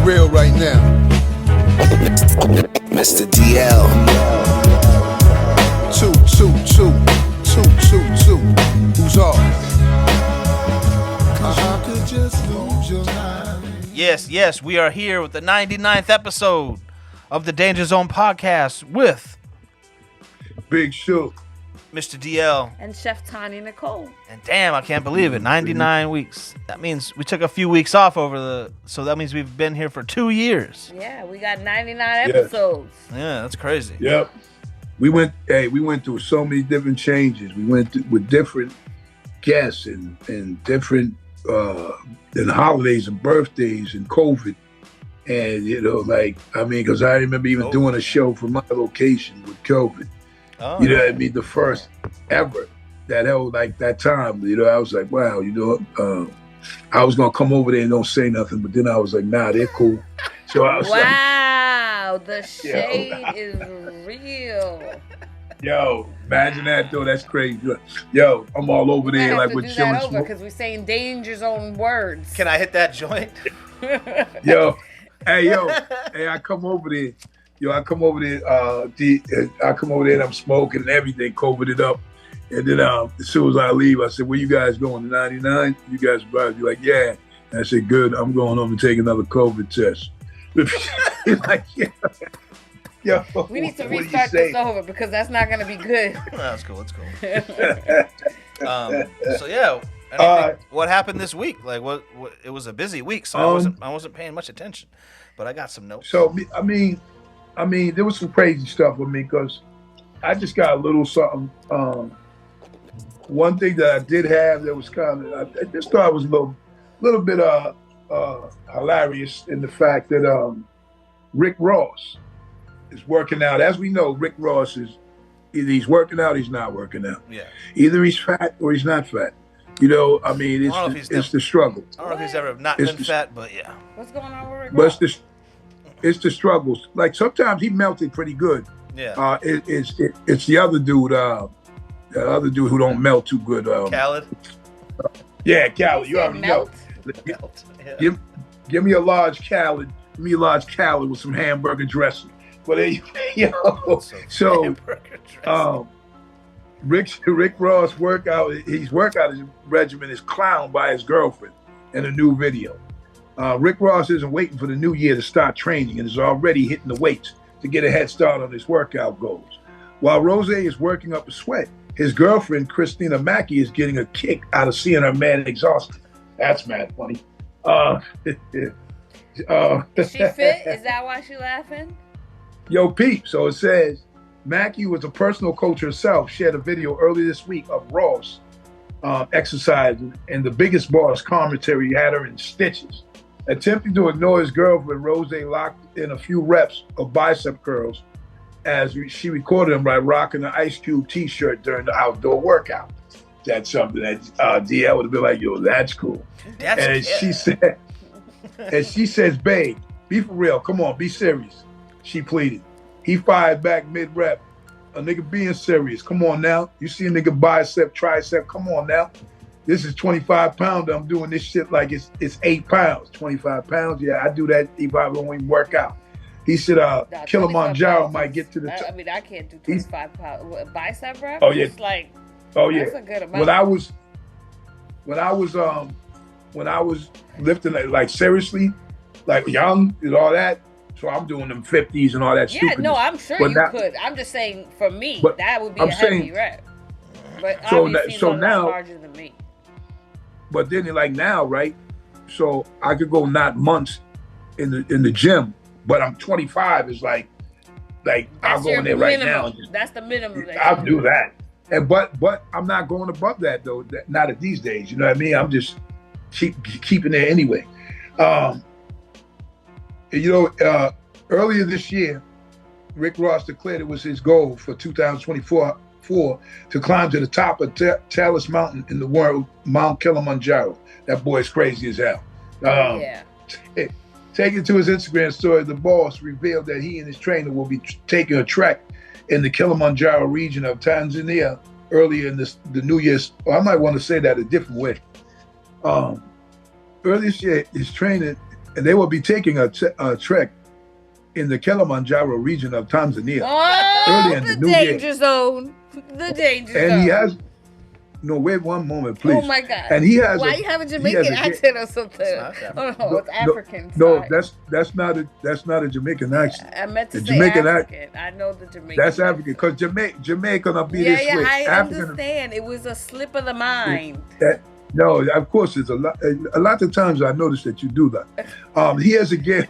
real right now. Mr. DL. 222 222. Who's off? I could just lose your mind. Yes, we are here with the 99th episode of the Danger Zone podcast with Big Shook. Mr. DL. And Chef Tanya Nicole. And damn, I can't believe it. 99 weeks. That means we took a few weeks off so that means we've been here for 2 years. Yeah, we got 99 episodes. Yeah, that's crazy. Yep. We went through so many different changes. We went with different guests and different and holidays and birthdays and COVID. And, because I remember even doing a show from my location with COVID. Oh, you know what I mean? The first ever that held like that time. I was like, wow, I was going to come over there and don't say nothing. But then I was like, nah, they're cool. So I was wow, the shade is real. Yo, imagine that, though. That's crazy. Yo, I'm all over there like with chilling smoke. Because we're saying Danger Zone words. Can I hit that joint? Hey, I come over there. I come over there and I'm smoking and everything, COVID it up. And then as soon as I leave, I said, where you guys going, to 99? You guys probably be like, yeah. And I said, good, I'm going home to take another COVID test. Like, yeah. Yo, we need to restart this over because that's not going to be good. No, that's cool. What happened this week? Like, what? It was a busy week, so I wasn't paying much attention, but I got some notes. So I mean, there was some crazy stuff with me because I just got a little something. One thing that I did have that was I just thought it was a little bit hilarious in the fact that Rick Ross is working out. As we know, Rick Ross is either he's working out, or he's not working out. Yeah. Either he's fat or he's not fat. It's the struggle. I don't know if he's ever not been fat, but yeah. What's going on with Rick Ross? But it's the struggles. Like sometimes he melted pretty good. Yeah. It's the other dude. The other dude who don't melt too good. Khaled. Yeah, Khaled. You already know. Melt. Yeah. Give me a large Khaled. Give me a large Khaled with some hamburger dressing. But Rick Ross workout. His workout regimen is clowned by his girlfriend in a new video. Rick Ross isn't waiting for the new year to start training and is already hitting the weights to get a head start on his workout goals. While Rose is working up a sweat, his girlfriend, Christina Mackey, is getting a kick out of seeing her man exhausted. That's mad funny. Is she fit? Is that why she's laughing? Yo, Pete. So it says, Mackey was a personal coach herself, shared a video earlier this week of Ross exercising, and the Biggest Boss commentary had her in stitches. Attempting to ignore his girlfriend, Rose locked in a few reps of bicep curls as she recorded him by rocking an Ice Cube t-shirt during the outdoor workout. That's something that DL would have been like, yo, that's cool. She says, babe, be for real. Come on, be serious. She pleaded. He fired back mid-rep. A nigga being serious. Come on now. You see a nigga bicep, tricep. Come on now. This is 25 pounder. I'm doing this shit like it's 8 pounds. 25 pounds. Yeah, I do that if I don't even work out. He said, Kilimanjaro might get to the top. I mean, I can't do 25 pounds. Bicep rep? Oh, yeah. It's like, oh, yeah. That's a good amount. When I was lifting like seriously, like young and all that, so I'm doing them 50s and all that stupid. Yeah, no, I'm sure you could. I'm just saying, for me, that would be a heavy rep. But obviously, now larger than me. But then, like now, right? So I could go not months in the gym, but I'm 25. Is like I'll go in there right now. That's the minimum. I'll do that. And but I'm not going above that though. Not at these days. You know what I mean? I'm just keeping there anyway. Earlier this year, Rick Ross declared it was his goal for 2024 to climb to the top of tallest mountain in the world, Mount Kilimanjaro. That boy's crazy as hell. Taking to his Instagram story, the boss revealed that he and his trainer will be taking a trek in the Kilimanjaro region of Tanzania earlier in the New Year's. I might want to say that a different way. Earlier this year, his trainer and they will be taking a trek in the Kilimanjaro region of Tanzania early in the new year. Danger zone. The danger zone. And he has. No, wait one moment, please. Oh my God! And he has. Why you have a Jamaican accent or something? It's African. No, that's not a Jamaican accent. I meant to the say Jamaican African. I know the Jamaican. That's African because Jamaica gonna be this way. Yeah, I African, understand. It was a slip of the mind. No, of course, there's a lot of times I notice that you do that. He has a game.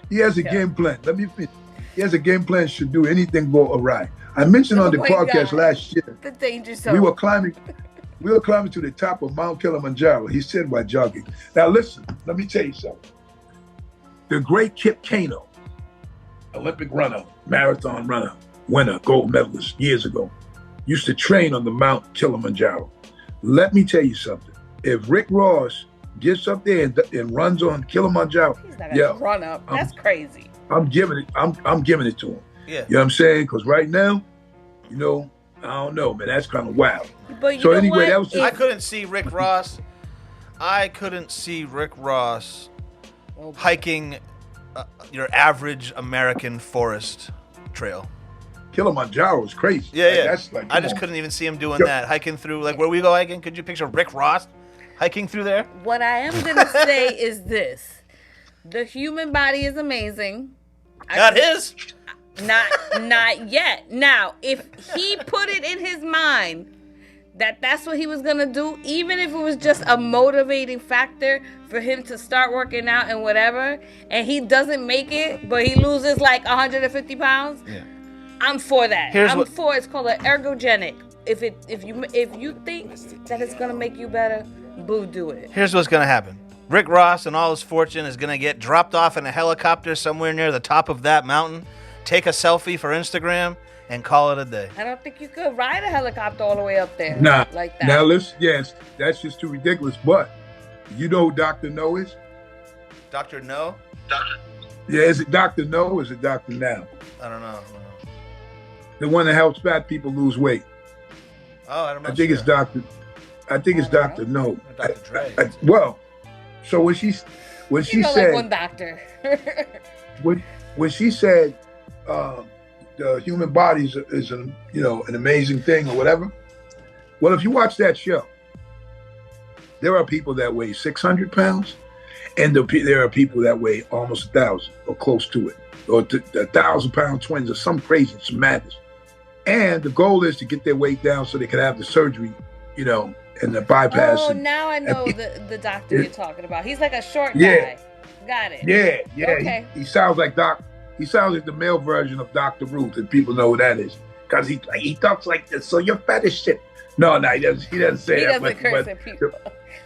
He has a game plan. Let me finish. He has a game plan. Should do anything go awry. I mentioned on the podcast last year. The danger zone. We were climbing to the top of Mount Kilimanjaro. He said while jogging. Now listen, let me tell you something. The great Kip Keino, Olympic runner, marathon runner, winner, gold medalist years ago, used to train on the Mount Kilimanjaro. Let me tell you something. If Rick Ross gets up there and runs on Kilimanjaro, he's not gonna run up. That's crazy. I'm giving it to him. Yeah. You know what I'm saying? Because right now, I don't know, man. That's kind of wild. But so anyway, that was just, I couldn't see Rick Ross. Hiking your average American forest trail. Kilimanjaro is crazy. Yeah. That's like, I just couldn't even see him doing that. Hiking through, like where we go hiking. Could you picture Rick Ross hiking through there? What I am gonna say is this: the human body is amazing. Not his. Not yet. Now, if he put it in his mind that that's what he was gonna do, even if it was just a motivating factor for him to start working out and whatever, and he doesn't make it, but he loses like 150 pounds, I'm for that. It's called an ergogenic. If you think that it's gonna make you better, boo, do it. Here's what's gonna happen. Rick Ross and all his fortune is gonna get dropped off in a helicopter somewhere near the top of that mountain, take a selfie for Instagram, and call it a day. I don't think you could ride a helicopter all the way up there. Like that. Now listen, yes, that's just too ridiculous. But you know who Dr. No is? Dr. No? Yeah, is it Dr. No or is it Dr. Now? I don't know. The one that helps fat people lose weight. Oh, I don't know. I think it's Dr. No. Dr. Dre. Well, so when she said like one doctor. when she said the human body is an amazing thing or whatever. Well, if you watch that show, there are people that weigh 600 pounds, and there are people that weigh almost 1,000 or close to it, or 1,000-pound twins or some crazy, some madness. And the goal is to get their weight down so they can have the surgery, and the bypass. Oh, now I know the doctor you're talking about. He's like a short guy. Got it. Yeah. Okay. He sounds like He sounds like the male version of Dr. Ruth, and people know who that is. Because he talks like this, so you're fat as shit. No, he doesn't say that. He doesn't curse at people.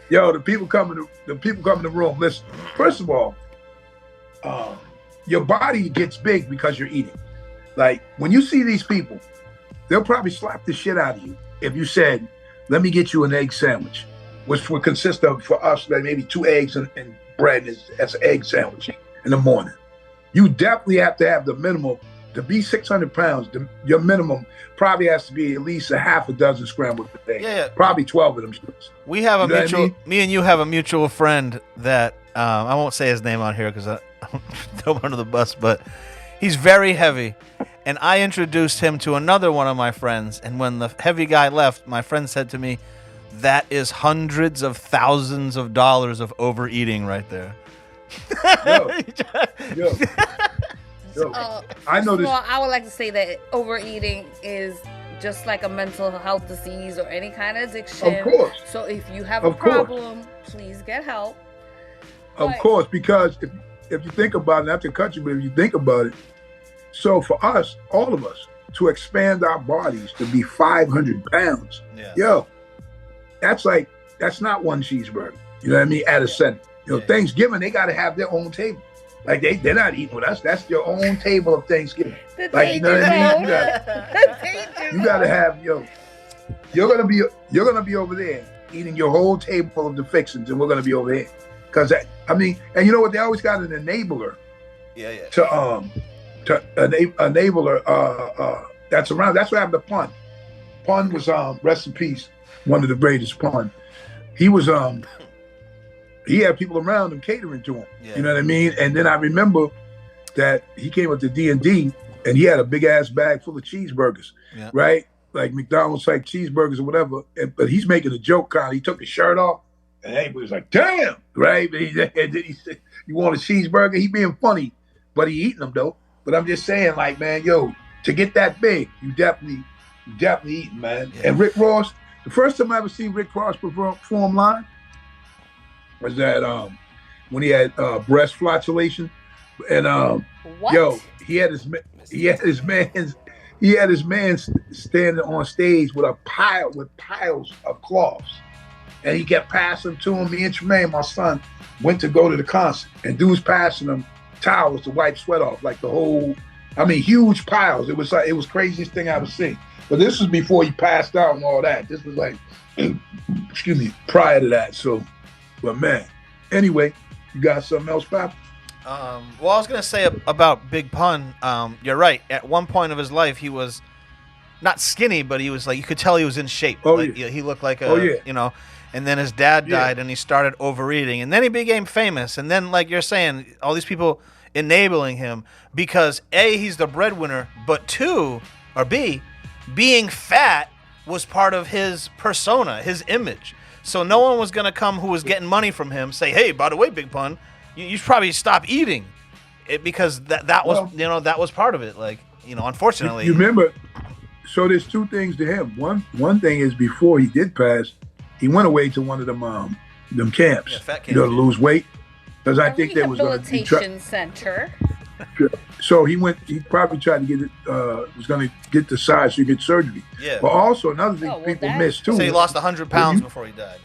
The people come in the room. Listen, first of all, your body gets big because you're eating. Like, when you see these people, they'll probably slap the shit out of you if you said, let me get you an egg sandwich, which would consist of, for us, like maybe 2 eggs and bread as an egg sandwich in the morning. You definitely have to have the minimum. To be 600 pounds, your minimum probably has to be at least a half a dozen scrambled eggs. Yeah. Probably 12 of them. We have me and you have a mutual friend that, I won't say his name on here because I don't throw him under the bus, but he's very heavy. And I introduced him to another one of my friends. And when the heavy guy left, my friend said to me, that is hundreds of thousands of dollars of overeating right there. Yo. I know this. Well, I would like to say that overeating is just like a mental health disease or any kind of addiction. Of course. So if you have a problem, please get help. Of course, because if you think about it, not to cut you, but if you think about it, so for us, all of us, to expand our bodies to be 500 pounds, that's not one cheeseburger. You know what I mean? At a setting. Thanksgiving, they got to have their own table. Like they're not eating with us. That's your own table of Thanksgiving. Like, you know what I mean? You gotta have you're gonna be over there eating your whole table full of the fixings, and we're gonna be over here. Cause and you know what? They always got an enabler. To enabler that's around. That's what happened to Pun. Pun was rest in peace, one of the greatest. Pun. He was he had people around him catering to him. Yeah. You know what I mean? And then I remember that he came up to D&D and he had a big ass bag full of cheeseburgers, Yeah. right? Like McDonald's like cheeseburgers or whatever. But he's making a joke kind of. He took his shirt off and everybody was like, damn, right? And then he said, you want a cheeseburger? He being funny, but he eating them though. But I'm just saying, like, man, yo, to get that big, you definitely eating, man. Yeah. And Rick Ross, the first time I ever seen Rick Ross perform live was that when he had breast flatulation, and What? yo, he had his man standing on stage with piles of cloths, and he kept passing to him. Me and Tremaine, my son, went to go to the concert, and dudes passing him towels to wipe sweat off, like the whole, I mean, huge piles. It was craziest thing I ever seen. But this was before he passed out and all that. This was like, excuse me, prior to that. So, but man, anyway, you got something else, Pap? Well, I was gonna say about Big Pun. You're right. At one point of his life, he was not skinny, but he was like, you could tell he was in shape. Oh, like, yeah. He looked like Oh, yeah. you know. And then his dad Yeah. died, and he started overeating, and then he became famous. And then, like you're saying, all these people enabling him because A, he's the breadwinner, but B, being fat was part of his persona, his image. So no one was gonna come who was getting money from him say, hey, by the way, Big Pun, you should probably stop eating, because that was Well, that was part of it. Like, unfortunately, You remember? So there's two things to him. One thing is before he did pass, he went away to one of them camps, Yeah, fat to lose weight, because I A think there was rehabilitation center. So he probably tried to get it, was going to get the size so he get surgery. Yeah. But also another thing Oh, well, people that- miss too. so he lost 100 pounds you- before he died.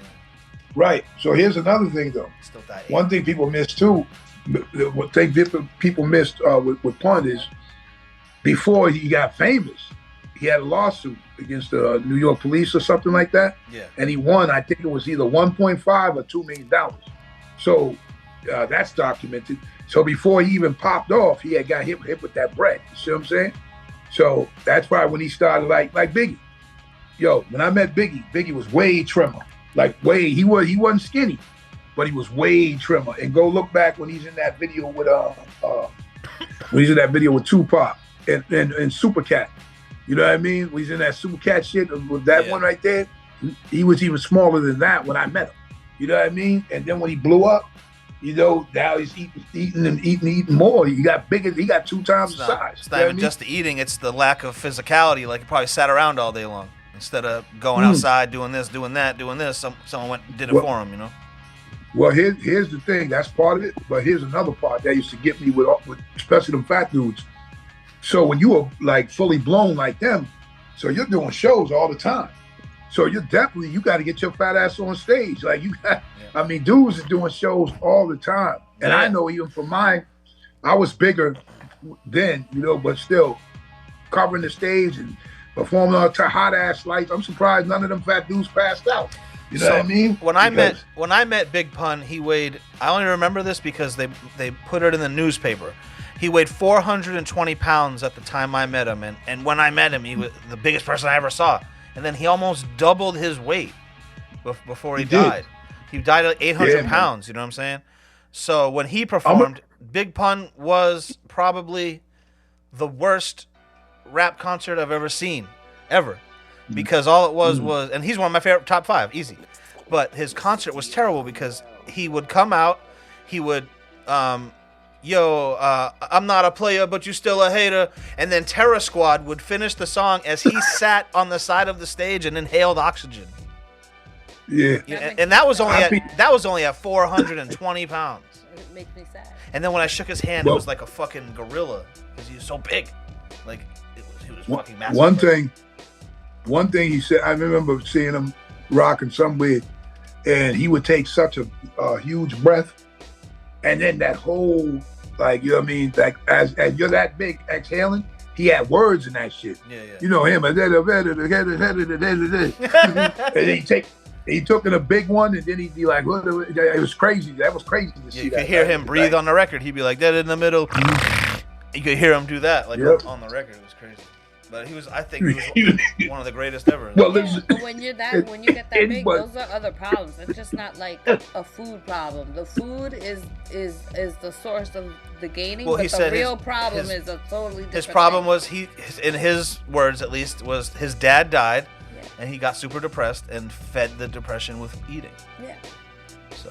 Right. So here's another thing though. Still died. One thing people miss too, what thing people missed with Pun is before he got famous, he had a lawsuit against the New York police or something like that. Yeah. And he won, I think it was either 1.5 or $2 million. So that's documented. So before he even popped off, he had got hit with that bread. You see what I'm saying? So that's why when he started like Biggie. Yo, when I met Biggie was way trimmer. He wasn't skinny, but he was way trimmer. And go look back when he's in that video with Tupac and Super Cat. You know what I mean? When he's in that Super Cat shit with that one right there, he was even smaller than that when I met him. You know what I mean? And then when he blew up, now he's eating more. He got bigger. He got 2 times the size. It's not even just the eating; it's the lack of physicality. Like, he probably sat around all day long instead of going outside, doing this, doing that, doing this. Someone went and did it for him. Well, here's the thing. That's part of it. But here's another part that used to get me with especially them fat dudes. So when you were like fully blown like them, so you're doing shows all the time. So you got to get your fat ass on stage. Like dudes are doing shows all the time. And I know even for mine, I was bigger then, but still covering the stage and performing on hot ass lights. I'm surprised none of them fat dudes passed out. You know what I mean? When I met Big Pun, he weighed, I only remember this because they put it in the newspaper. He weighed 420 pounds at the time I met him. And when I met him, he was the biggest person I ever saw. And then he almost doubled his weight before he died. He died at 800 pounds, you know what I'm saying? So when he performed, Big Pun was probably the worst rap concert I've ever seen, ever. Because all it was, and he's one of my favorite top 5, easy. But his concert was terrible because he would come out, he would, I'm not a player, but you still a hater. And then Terror Squad would finish the song as he sat on the side of the stage and inhaled oxygen. Yeah. And that was only at 420 pounds. It makes me sad. And then when I shook his hand, it was like a fucking gorilla because he was so big. Like, he was fucking massive. One thing he said, I remember seeing him rocking somewhere, and he would take such a huge breath, and then that whole, like, you know what I mean, like as you're that big exhaling, he had words in that shit. Yeah. You know him. And he took in a big one, and then he'd be like, what? It was crazy. That was crazy to see. You that. could hear him breathe on the record. He'd be like, that in the middle. You could hear him do that, like on the record. It was crazy. But I think he was one of the greatest ever. Well, Yeah, listen, but when you get that big, but- those are other problems. It's just not like a food problem. The food is the source of the gaining, Well, he but the said real problem is a totally different his problem thing. was in his words at least, was his dad died, Yeah. and he got super depressed and fed the depression with eating. Yeah. So,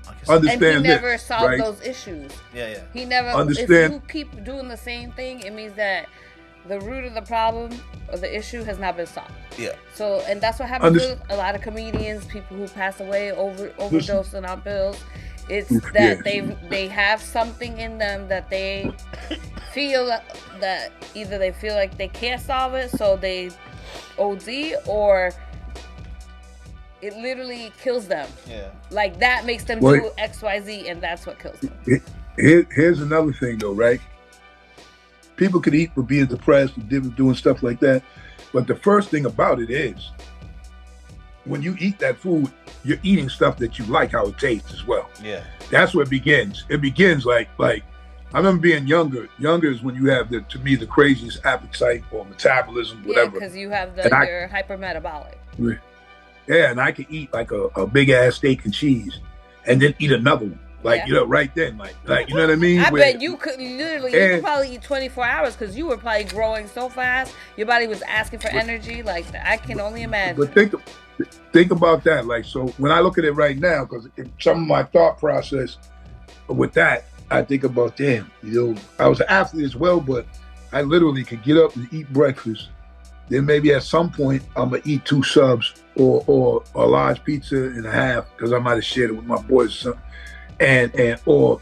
like I said, Understand And he never this, solved right? those issues. yeah. He never. Understand- If you keep doing the same thing, it means that the root of the problem or the issue has not been solved. Yeah. So, and that's what happens Unders- with a lot of comedians, people who pass away overdosing on pills. It's Yeah. that they have something in them that they feel that either they feel like they can't solve it, so they OD, or it literally kills them. Yeah. Like that makes them Well, do XYZ, and that's what kills them. Here's another thing, though, right? People could eat for being depressed and doing stuff like that, but the first thing about it is, when you eat that food, you're eating stuff that you like how it tastes as well. Yeah. That's where it begins. It begins like I remember being younger. Younger is when you have to me the craziest appetite or metabolism, Yeah, whatever. because you have And you're hypermetabolic. Yeah, and I could eat like a big ass steak and cheese, and then eat another one. Like, Yeah. right then, like you know what I mean? I Where- bet you could literally, you could probably eat 24 hours because you were probably growing so fast. Your body was asking for energy. Like, I can only imagine. But think about that. Like, so when I look at it right now, because some of my thought process with that, I think about, damn, I was an athlete as well, but I literally could get up and eat breakfast. Then maybe at some point I'm gonna eat 2 subs or a large pizza and a half because I might have shared it with my boys or something. Or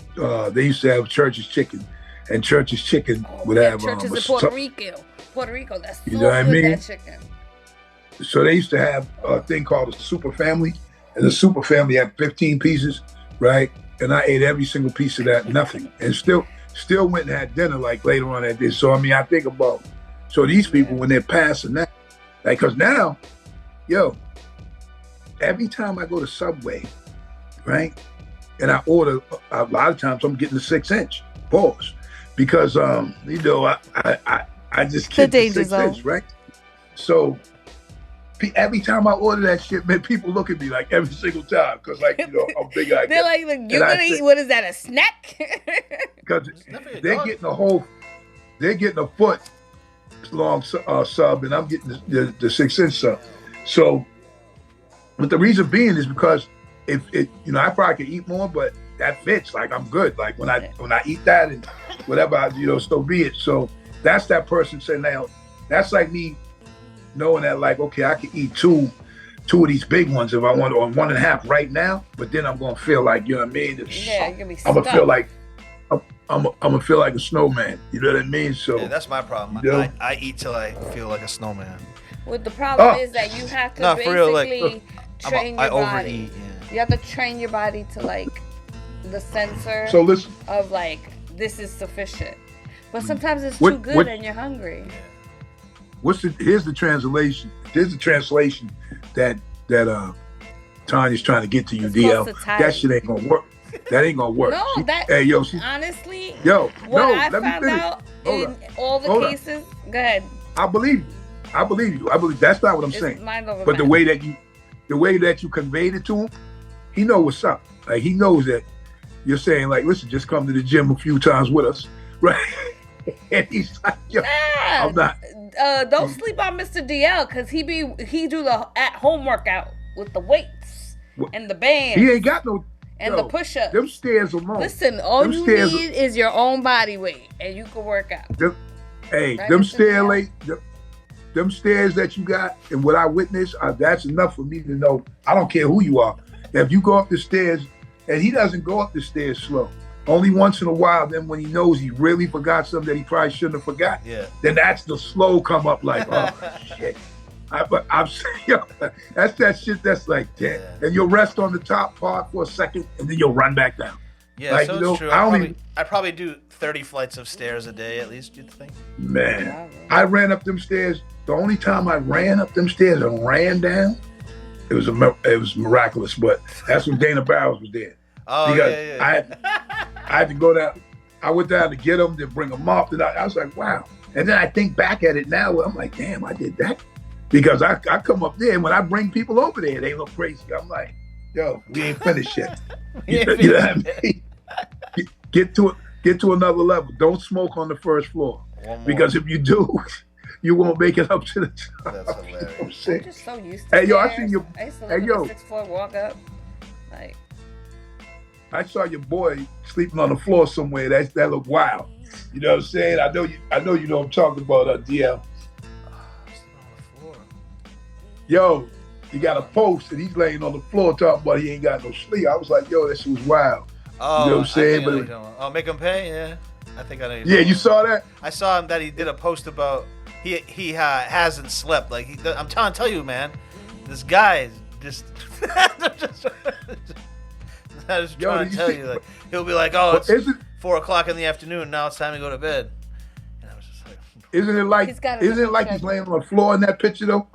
they used to have Church's chicken, and Church's chicken would have churches in Puerto Rico, that's so You know what I good, mean? that chicken. So they used to have a thing called a super family, and the super family had 15 pieces, right? And I ate every single piece of that, nothing, and still went and had dinner like later on that day. So I mean, I think about these people when they're passing that, like, cause now, every time I go to Subway, right, and I order, a lot of times I'm getting the 6-inch, pause, because I just get the danger 6 zone. inch, right? So every time I order that shit, man, people look at me like every single time because, like, I'm big. They're like, you're gonna eat, what is that, a snack? Because they're getting they're getting a foot long sub, and I'm getting the 6-inch sub. So, but the reason being is because if I probably could eat more, but that fits. Like, I'm good. Like when I eat that and whatever, so be it. So that's that person saying, now that's like me knowing that, like, okay, I can eat two of these big ones if I want, or 1.5 right now, but then I'm gonna feel like, you know what I mean? Yeah, you're gonna be I'm gonna stuck. feel like I'm gonna feel like a snowman. You know what I mean? So Yeah, that's my problem. Yeah. I eat till I feel like a snowman. Well, the problem Oh. is that you have to No, for real, like, basically train I your body. overeat. Yeah. You have to train your body to, like, the sensor so listen. of, like, this is sufficient. But sometimes it's What- too good what- and you're hungry. Here's the translation. Here's the translation that Tanya's trying to get to you, It's DL. close to tired. That shit ain't gonna work. That ain't gonna work. No, honestly, yo, what no, I let me found finish. out Hold in up. all the Hold up. cases, go ahead. I believe you. I believe that's not what I'm It's saying. mind over But the matter. way that you conveyed it to him, he know what's up. Like, he knows that you're saying, like, listen, just come to the gym a few times with us, right? And he's like, yo, I'm not. Don't sleep on Mr. DL because he do the at home workout with the weights What? and the band He ain't got no. and yo, the push-ups. Them stairs alone. Listen, all them you stairs- need is your own body weight and you can work out. Hey, Right, them Mr. them stairs that you got and what I witnessed, that's enough for me to know. I don't care who you are. If you go up the stairs, and he doesn't go up the stairs slow. Only once in a while, then when he knows he really forgot something that he probably shouldn't have forgot, then that's the slow come up like, oh, shit. I'm saying, yo, that's that shit that's like, damn. Yeah. And you'll rest on the top part for a second, and then you'll run back down. Yeah, Like, so you know, it's true. I probably do 30 flights of stairs a day at least, you'd think. Man, I ran up them stairs. The only time I ran up them stairs and ran down, it was miraculous. But that's when Dana Barrows was there. Oh, Because yeah. I had to go down. I went down to get him, then bring him up. And I was like, wow. And then I think back at it now, I'm like, damn, I did that. Because I come up there, and when I bring people over there, they look crazy. I'm like, yo, we ain't finished yet. You know what I mean? Get to another level. Don't smoke on the first floor. Because if you do, you won't make it up to the top. That's hilarious. I'm just so used to Hey, yo, I stairs. seen your. I used to Hey, live yo, on the 6th floor, walk up. Like, I saw your boy sleeping on the floor somewhere. That looked wild. You know what I'm saying? I know you know what I'm talking about, DL. Yo, he got a post and he's laying on the floor talking about he ain't got no sleep. I was like, yo, that shit was wild. Oh, you know what I'm saying? But make him pay. Yeah, I think I know. Yeah, you saw that? I saw him that he did a post about he hasn't slept. Like I'm trying to tell you, man, this guy is just. I was trying to tell you, like he'll be like, oh, it's 4:00 in the afternoon. Now it's time to go to bed. And I was just like, isn't it like he's laying on the floor in that picture though?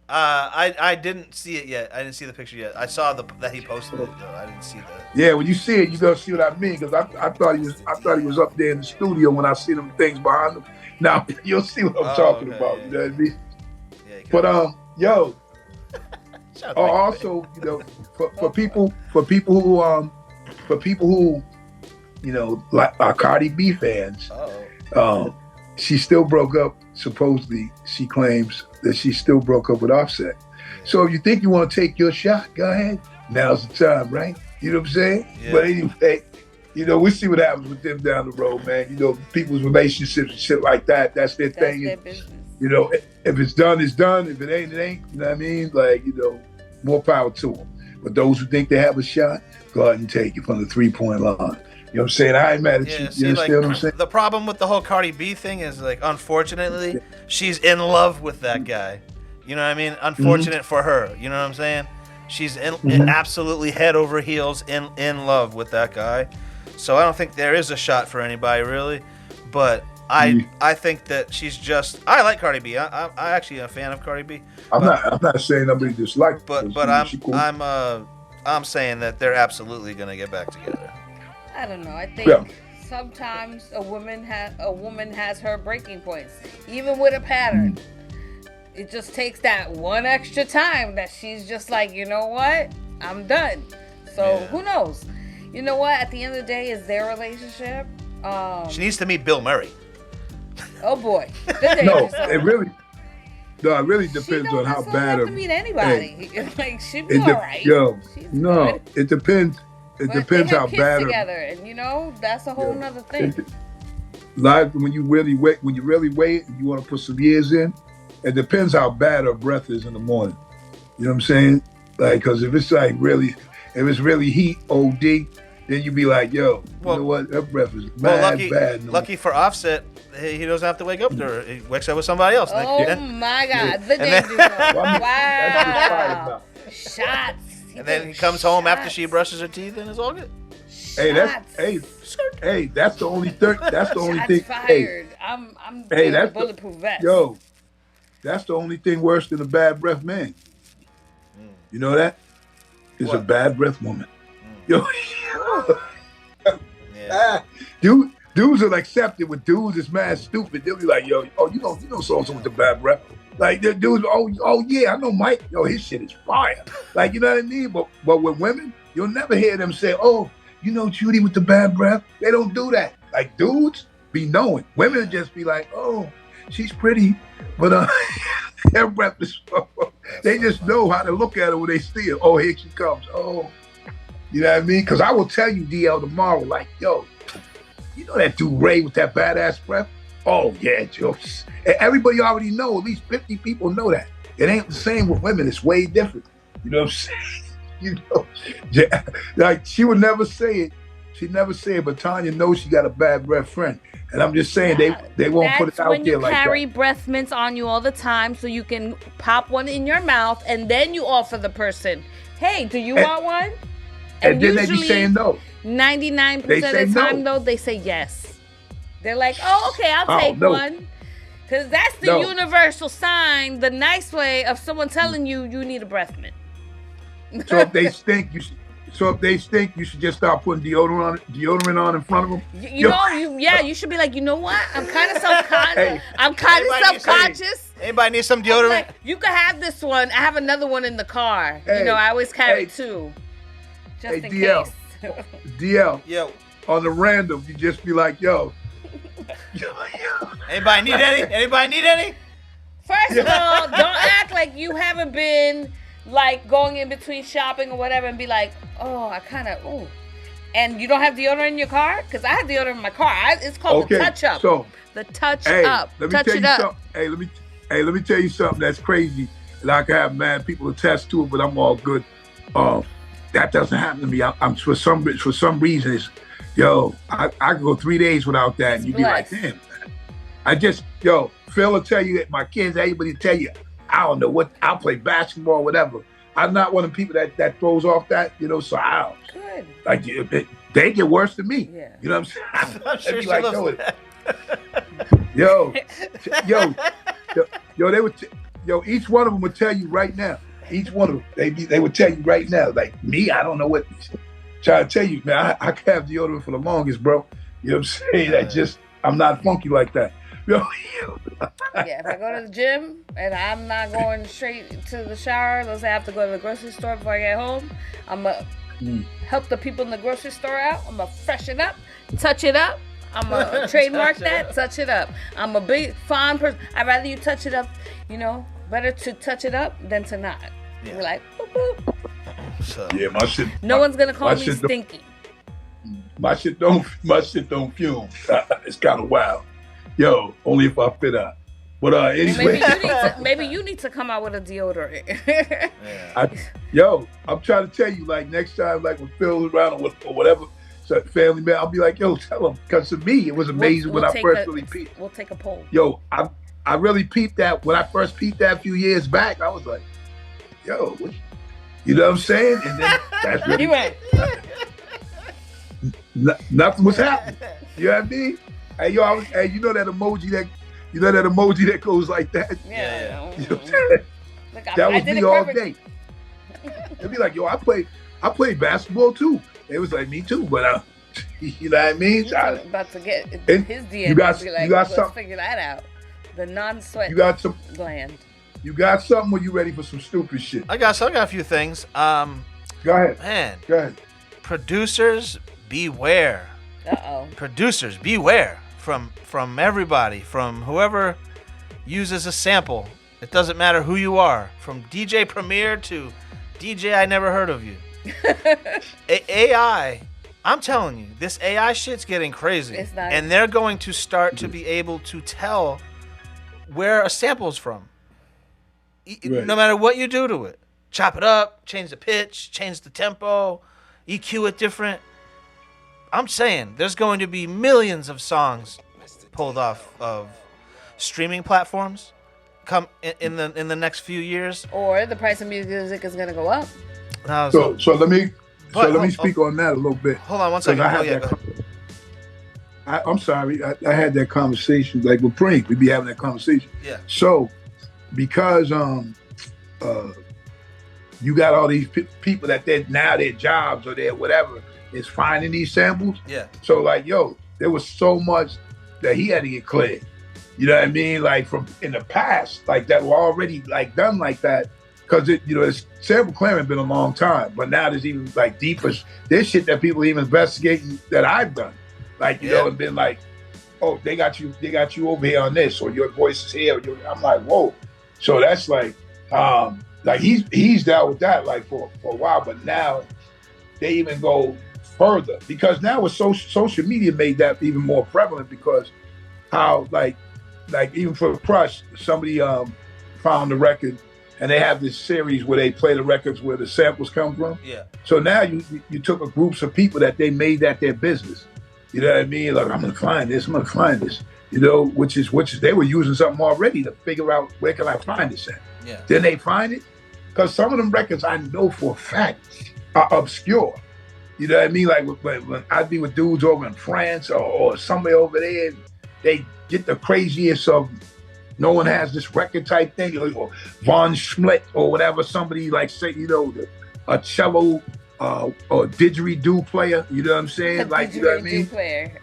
I didn't see it yet. I didn't see the picture yet. I saw that he posted it though. I didn't see that. Yeah, when you see it, you gonna see what I mean. Because I thought he was up there in the studio when I see them things behind him. Now you'll see what I'm talking about. Yeah. You know what I mean? Yeah, but yo. Also, you know, for people who, you know, like are Cardi B fans, she still broke up. Supposedly, she claims that she still broke up with Offset. So if you think you want to take your shot, go ahead. Now's the time, right? You know what I'm saying? Yeah. But anyway, you know, we'll see what happens with them down the road, man. You know, people's relationships and shit like that, that's their thing. Their business. You know, if it's done, it's done. If it ain't, it ain't. You know what I mean? Like, you know, more power to them. But those who think they have a shot, go ahead and take it from the 3-point line. You know what I'm saying? I ain't mad at you. You understand what I'm saying? The problem with the whole Cardi B thing is, like, unfortunately, she's in love with that guy. You know what I mean? Unfortunate for her. You know what I'm saying? She's absolutely head over heels in love with that guy. So I don't think there is a shot for anybody, really. But I think that she's just. I like Cardi B. I actually am a fan of Cardi B. I'm not saying nobody dislikes. But I'm saying that they're absolutely gonna get back together. I don't know. I think sometimes a woman has her breaking points, even with a pattern. It just takes that one extra time that she's just like, you know what, I'm done. So who knows? You know what? At the end of the day, it's their relationship. She needs to meet Bill Murray. Oh boy. It really depends on how bad. She doesn't meet anybody. Like she'd be all right. It depends. It depends how bad. Together, and you know that's a whole nother thing. Live when you really wait, and you want to put some years in. It depends how bad her breath is in the morning. You know what I'm saying? Like, because if it's really heat OD, then you be like, yo, you know what? Her breath is bad. Lucky for Offset, he doesn't have to wake up to her. He wakes up with somebody else. Oh my God, the danger zone! Wow, shots. And then he comes home after she brushes her teeth, and it's all good. Hey, that's the only thing. That's the only thing. Fired. I'm that's bulletproof vest. Yo, that's the only thing worse than a bad breath man. You know that? It's a bad breath woman. Yo, dudes will accept it. With dudes, it's mad stupid. They'll be like, yo, you know so-and-so with the bad breath. Like, the dudes, oh yeah, I know Mike. Yo, his shit is fire. Like, you know what I mean? But with women, you'll never hear them say, oh, you know Judy with the bad breath. They don't do that. Like, dudes be knowing. Women will just be like, oh, she's pretty, but her breath is. They just know how to look at her when they see her. Oh, here she comes. Oh, you know what I mean? Because I will tell you, DL, tomorrow, like, yo, you know that dude Ray with that badass breath? Oh yeah, Joe. Everybody already know. At least 50 people know that. It ain't the same with women. It's way different. You know what I'm saying? You know, like she would never say it. She'd never say it, but Tanya knows she got a bad breath friend. And I'm just saying they won't put it out there like that. That's when you carry breath mints on you all the time so you can pop one in your mouth and then you offer the person, hey, do you want one? And then they be saying no. 99% of the time, though, they say yes. They're like, oh, okay, I'll take one. Because that's the universal sign, the nice way of someone telling you need a breath mint. So if they stink, So if they stink, you should just start putting deodorant on in front of them. You should be like, you know what? I'm kind of self-conscious. Hey. I'm kind of Anybody- self-conscious. Anybody need some deodorant? Like, you can have this one. I have another one in the car. Hey. I always carry Hey. two, just Hey, in DL. case. DL, Yo, on the random, you just be like, yo. anybody need any? Anybody need any? First of all, don't act like you haven't been like going in between shopping or whatever and be like, oh, I kind of, ooh. And you don't have deodorant in your car? Because I have deodorant in my car. It's called the touch up. So, the touch hey, up. let me Touch tell it you up. something. Let me tell you something that's crazy. And I can have mad people attest to it, but I'm all good. That doesn't happen to me. I'm for some reason it's, I can go 3 days without that, and you'd be like, damn. Phil will tell you that my kids, everybody tell you, I don't know what, I'll play basketball, whatever. I'm not one of the people that throws off that, so I Good. like they get worse than me. Yeah. You know what I'm saying? I'm sure They'd be she like, loves that. they would, each one of them would tell you right now. Each one of them, they would tell you right now. Like me, I don't know what. Trying to tell you, man, I can have deodorant for the longest, bro. You know what I'm saying? I'm not funky like that. Yeah, if I go to the gym and I'm not going straight to the shower, let's say I have to go to the grocery store before I get home, I'm going to help the people in the grocery store out. I'm going to freshen up, touch it up. I'm going to trademark that, touch it up. I'm a big fond person. I'd rather you touch it up, better to touch it up than to not. Yeah. You're like, boop, boop. So, Yeah, my shit. No one's going to call my me shit don't- stinky. My shit don't fume. It's kind of wild. Only if I fit out. But anyway, Maybe you need to come out with a deodorant. I'm trying to tell you, like next time, like when Phil's around or whatever, so family man, I'll be like, tell him, because to me it was amazing when I first really peeped. We'll take a poll. I really peeped that when I first peeped that a few years back. I was like, what? You know what I'm saying? And then that's really You right. nothing was happening. You know what I mean? Hey, you know that emoji that goes like that? Yeah. You know what I'm saying? Look, That I was did me it all perfect. day. They'd be like, I played basketball too. It was like me too, but you know what I mean? He's about to get And his DNA. you got- be like, you got let's something- figure that out. The non-sweat You got gland. something when you ready for some stupid shit. I got a few things. Go ahead. Man, Go ahead. producers, beware. Uh-oh. Producers, beware from everybody, from whoever uses a sample. It doesn't matter who you are, from DJ Premier to DJ I never heard of you. AI, I'm telling you, this AI shit's getting crazy. It's not. And they're going to start to be able to tell where a sample's from. Right. No matter what you do to it. Chop it up, change the pitch, change the tempo, EQ it different. I'm saying there's going to be millions of songs pulled off of streaming platforms come in the next few years. Or the price of music is going to go up. So let me But- speak on that a little bit. Hold on one 'Cause second. I had Oh, yeah, that go ahead. I'm sorry. I had that conversation like with Prank. We be having that conversation. Yeah. So because you got all these people that their jobs or their whatever is finding these samples. Yeah. So like, there was so much that he had to get cleared. You know what I mean? Like from in the past, like that were already like done like that. Cause it's sample clearing been a long time, but now there's even like deeper, there's shit that people even investigating that I've done. Like, you know, and been like, oh, they got you over here on this, or your voice is here. I'm like, whoa. So that's like he's dealt with that like for a while, but now they even go further because now with social media made that even more prevalent because how like even for Crush, somebody found the record and they have this series where they play the records where the samples come from. Yeah. So now you took a group of people that they made that their business. You know what I mean? Like, I'm gonna find this, which is they were using something already to figure out where can I find this at. Yeah. Then they find it. Because some of them records I know for a fact are obscure. You know what I mean? Like when I'd be with dudes over in France or somewhere over there, they get the craziest of no one has this record type thing, or Von Schmidt or whatever, somebody like say, a cello or didgeridoo player. You know what I'm saying? Like, you know what I mean? Player.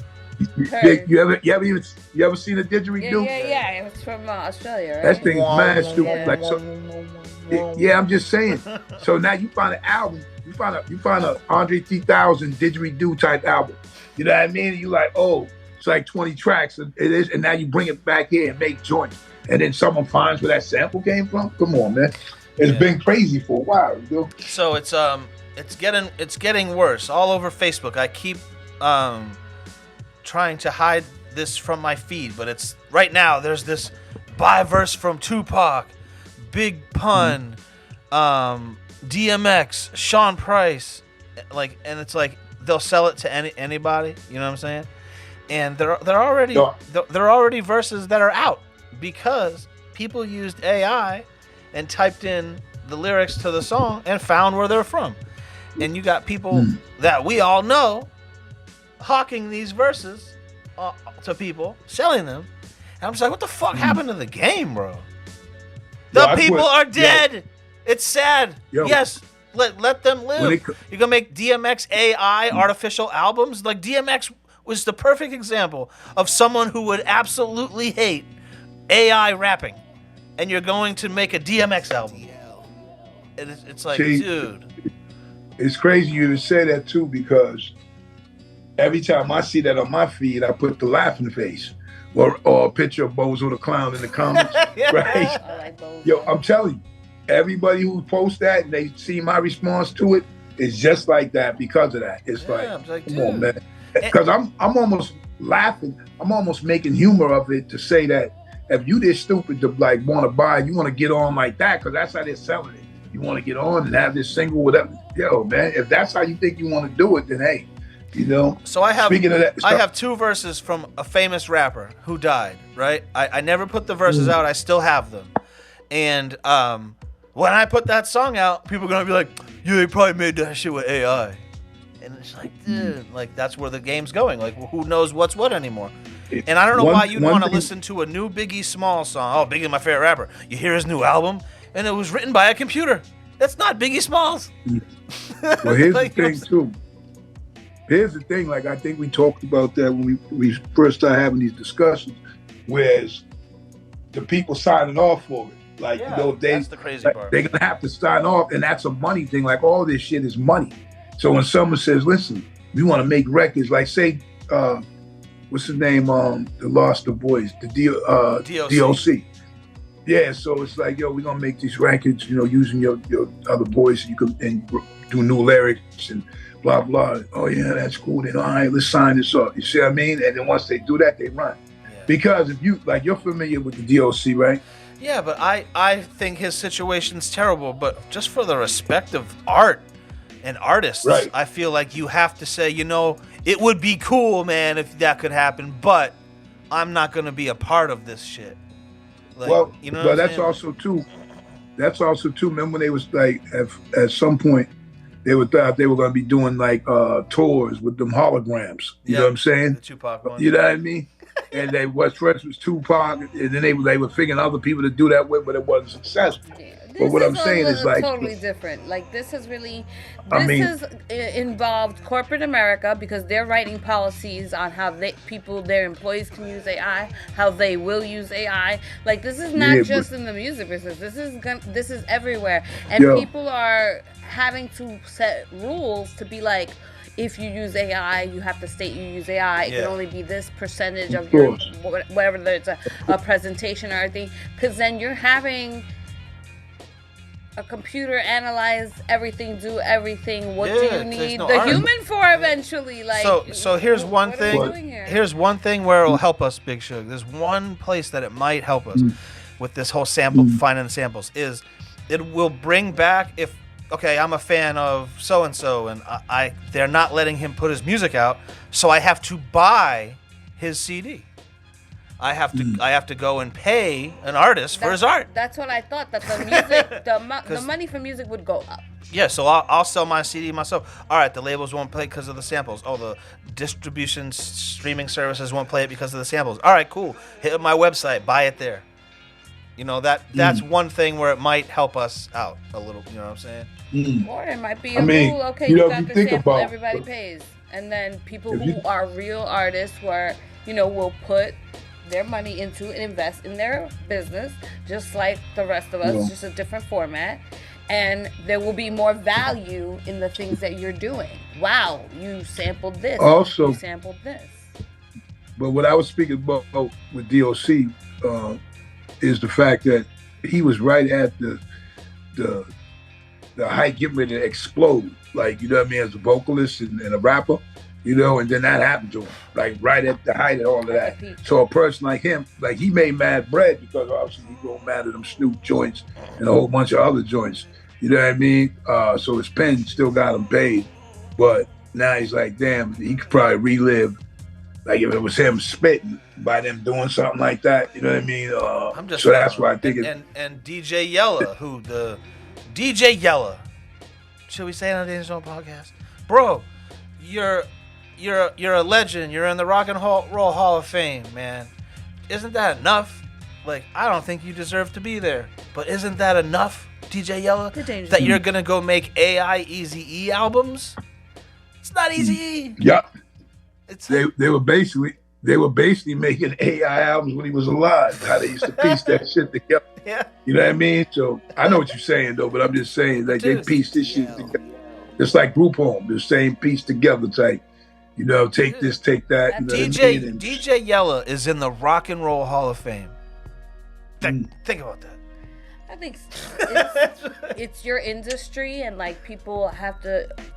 You ever seen a didgeridoo? Yeah. It was from Australia, right? That thing's mad stupid. Yeah. Like, so, yeah, I'm just saying. So now you find an album, you find a Andre 3000 didgeridoo type album. You know what I mean? And you like, oh, it's like 20 tracks, and it is, and now you bring it back here and make joints, and then someone finds where that sample came from. Come on, man. It's been crazy for a while, you know? So it's getting worse all over Facebook. I keep trying to hide this from my feed, but it's right now. There's this verse from Tupac, Big Pun, DMX, Sean Price, and it's like they'll sell it to anybody. You know what I'm saying? And they're already verses that are out because people used AI and typed in the lyrics to the song and found where they're from. And you got people that we all know hawking these verses to people, selling them. And I'm just like, what the fuck happened to the game, bro? The people are dead. It's sad. Yes, let them live. You're gonna make DMX AI artificial albums? Like, DMX was the perfect example of someone who would absolutely hate AI rapping, and you're going to make a DMX album. And it's like, dude. It's crazy you to say that too, because every time I see that on my feed, I put the laughing face or a picture of Bozo the Clown in the comments. Right? I like Bozo. Yo, I'm telling you, everybody who posts that and they see my response to it is just like that because of that. It's like, come on, man. Because I'm almost laughing. I'm almost making humor of it to say that if you this stupid to like want to buy, you want to get on like that, because that's how they're selling it. You want to get on and have this single, whatever. Yo, man, if that's how you think you want to do it, then hey, you know. So I have, speaking of that, I have two verses from a famous rapper who died, right? I never put the verses out. I still have them. And when I put that song out, people are going to be like, yeah, they probably made that shit with AI. And it's like, dude, like, that's where the game's going. Like, who knows what's what anymore? And I don't know why you'd want to listen to a new Biggie Smalls song. Oh, Biggie's my favorite rapper. You hear his new album, and it was written by a computer. That's not Biggie Smalls. Well, here's the thing, too. Here's the thing. Like, I think we talked about that when we first started having these discussions, whereas the people signing off for it. Like, you know, that's the crazy part. They're going to have to sign off, and that's a money thing. Like, all this shit is money. So when someone says, listen, we want to make records, like, say, what's his name? The Lost the Boys, the DOC. Yeah, so it's like, yo, we're going to make these records, you know, using your other boys, you can and do new lyrics and blah, blah. Oh, yeah, that's cool. Then, all right, let's sign this up. You see what I mean? And then once they do that, they run. Yeah. Because if you, like, you're familiar with the DOC, right? Yeah, but I think his situation's terrible, but just for the respect of art and artists, right. I feel like you have to say, you know, it would be cool, man, if that could happen, but I'm not going to be a part of this shit. Like, well, you know but that's also too. Remember when they was like, at some point, they thought they were going to be doing like tours with them holograms. You know what I'm saying? The Tupac one. You know what I mean? And they first was Tupac, and then they were figuring other people to do that with, but it wasn't successful. Yeah. But what I'm saying is like totally different. Like this has involved corporate America, because they're writing policies on how their employees can use AI, how they will use AI. Like this is not just in the music business. This is everywhere, and people are having to set rules to be like, if you use AI, you have to state you use AI. It can only be this percentage of your whatever. There's a presentation or anything, because then you're having a computer analyze everything, do everything. What do you need the human for eventually? Like, so here's one thing. Here's one thing where it'll help us, Big Suge. There's one place that it might help us with this whole finding the samples, is it will bring back, if okay, I'm a fan of so and so, and they're not letting him put his music out, so I have to buy his CD. I have to go and pay an artist for his art. That's what I thought, that the music, the money for music would go up. Yeah, so I'll sell my CD myself. All right, the labels won't play because of the samples. Oh, the distribution streaming services won't play it because of the samples. All right, cool. Hit up my website, buy it there. You know, that's one thing where it might help us out a little. You know what I'm saying? Or it might be a rule. Okay, you got the sample, everybody pays, and then people who are real artists, where will put their money into and invest in their business, just like the rest of us, just a different format. And there will be more value in the things that you're doing. Wow, you sampled this. Also, you sampled this. But what I was speaking about with DOC is the fact that he was right at the height, getting ready to explode. Like, you know what I mean, as a vocalist and a rapper, and then that happened to him, like right at the height of all of that. So a person like him, like he made mad bread because obviously he go mad at them Snoop joints and a whole bunch of other joints. You know what I mean? So his pen still got him paid, but now he's like, damn, he could probably relive, like if it was him spitting by them doing something like that. You know what I mean? So that's why I think and DJ Yella, DJ Yella, should we say it on the Danger Zone podcast, bro? You're a legend. You're in the Rock and Roll Hall of Fame, man. Isn't that enough? Like, I don't think you deserve to be there, but isn't that enough, DJ Yella? That you're gonna go make AI Eazy-E albums? It's not Eazy-E. Yeah. They were basically making AI albums when he was alive. How they used to piece that shit together. Yeah. You know what I mean? So I know what you're saying though, but I'm just saying like they pieced this shit together. It's like group home, the same piece together type. Take this, take that. DJ Yella is in the Rock and Roll Hall of Fame. Think about that. I think it's your industry, and like people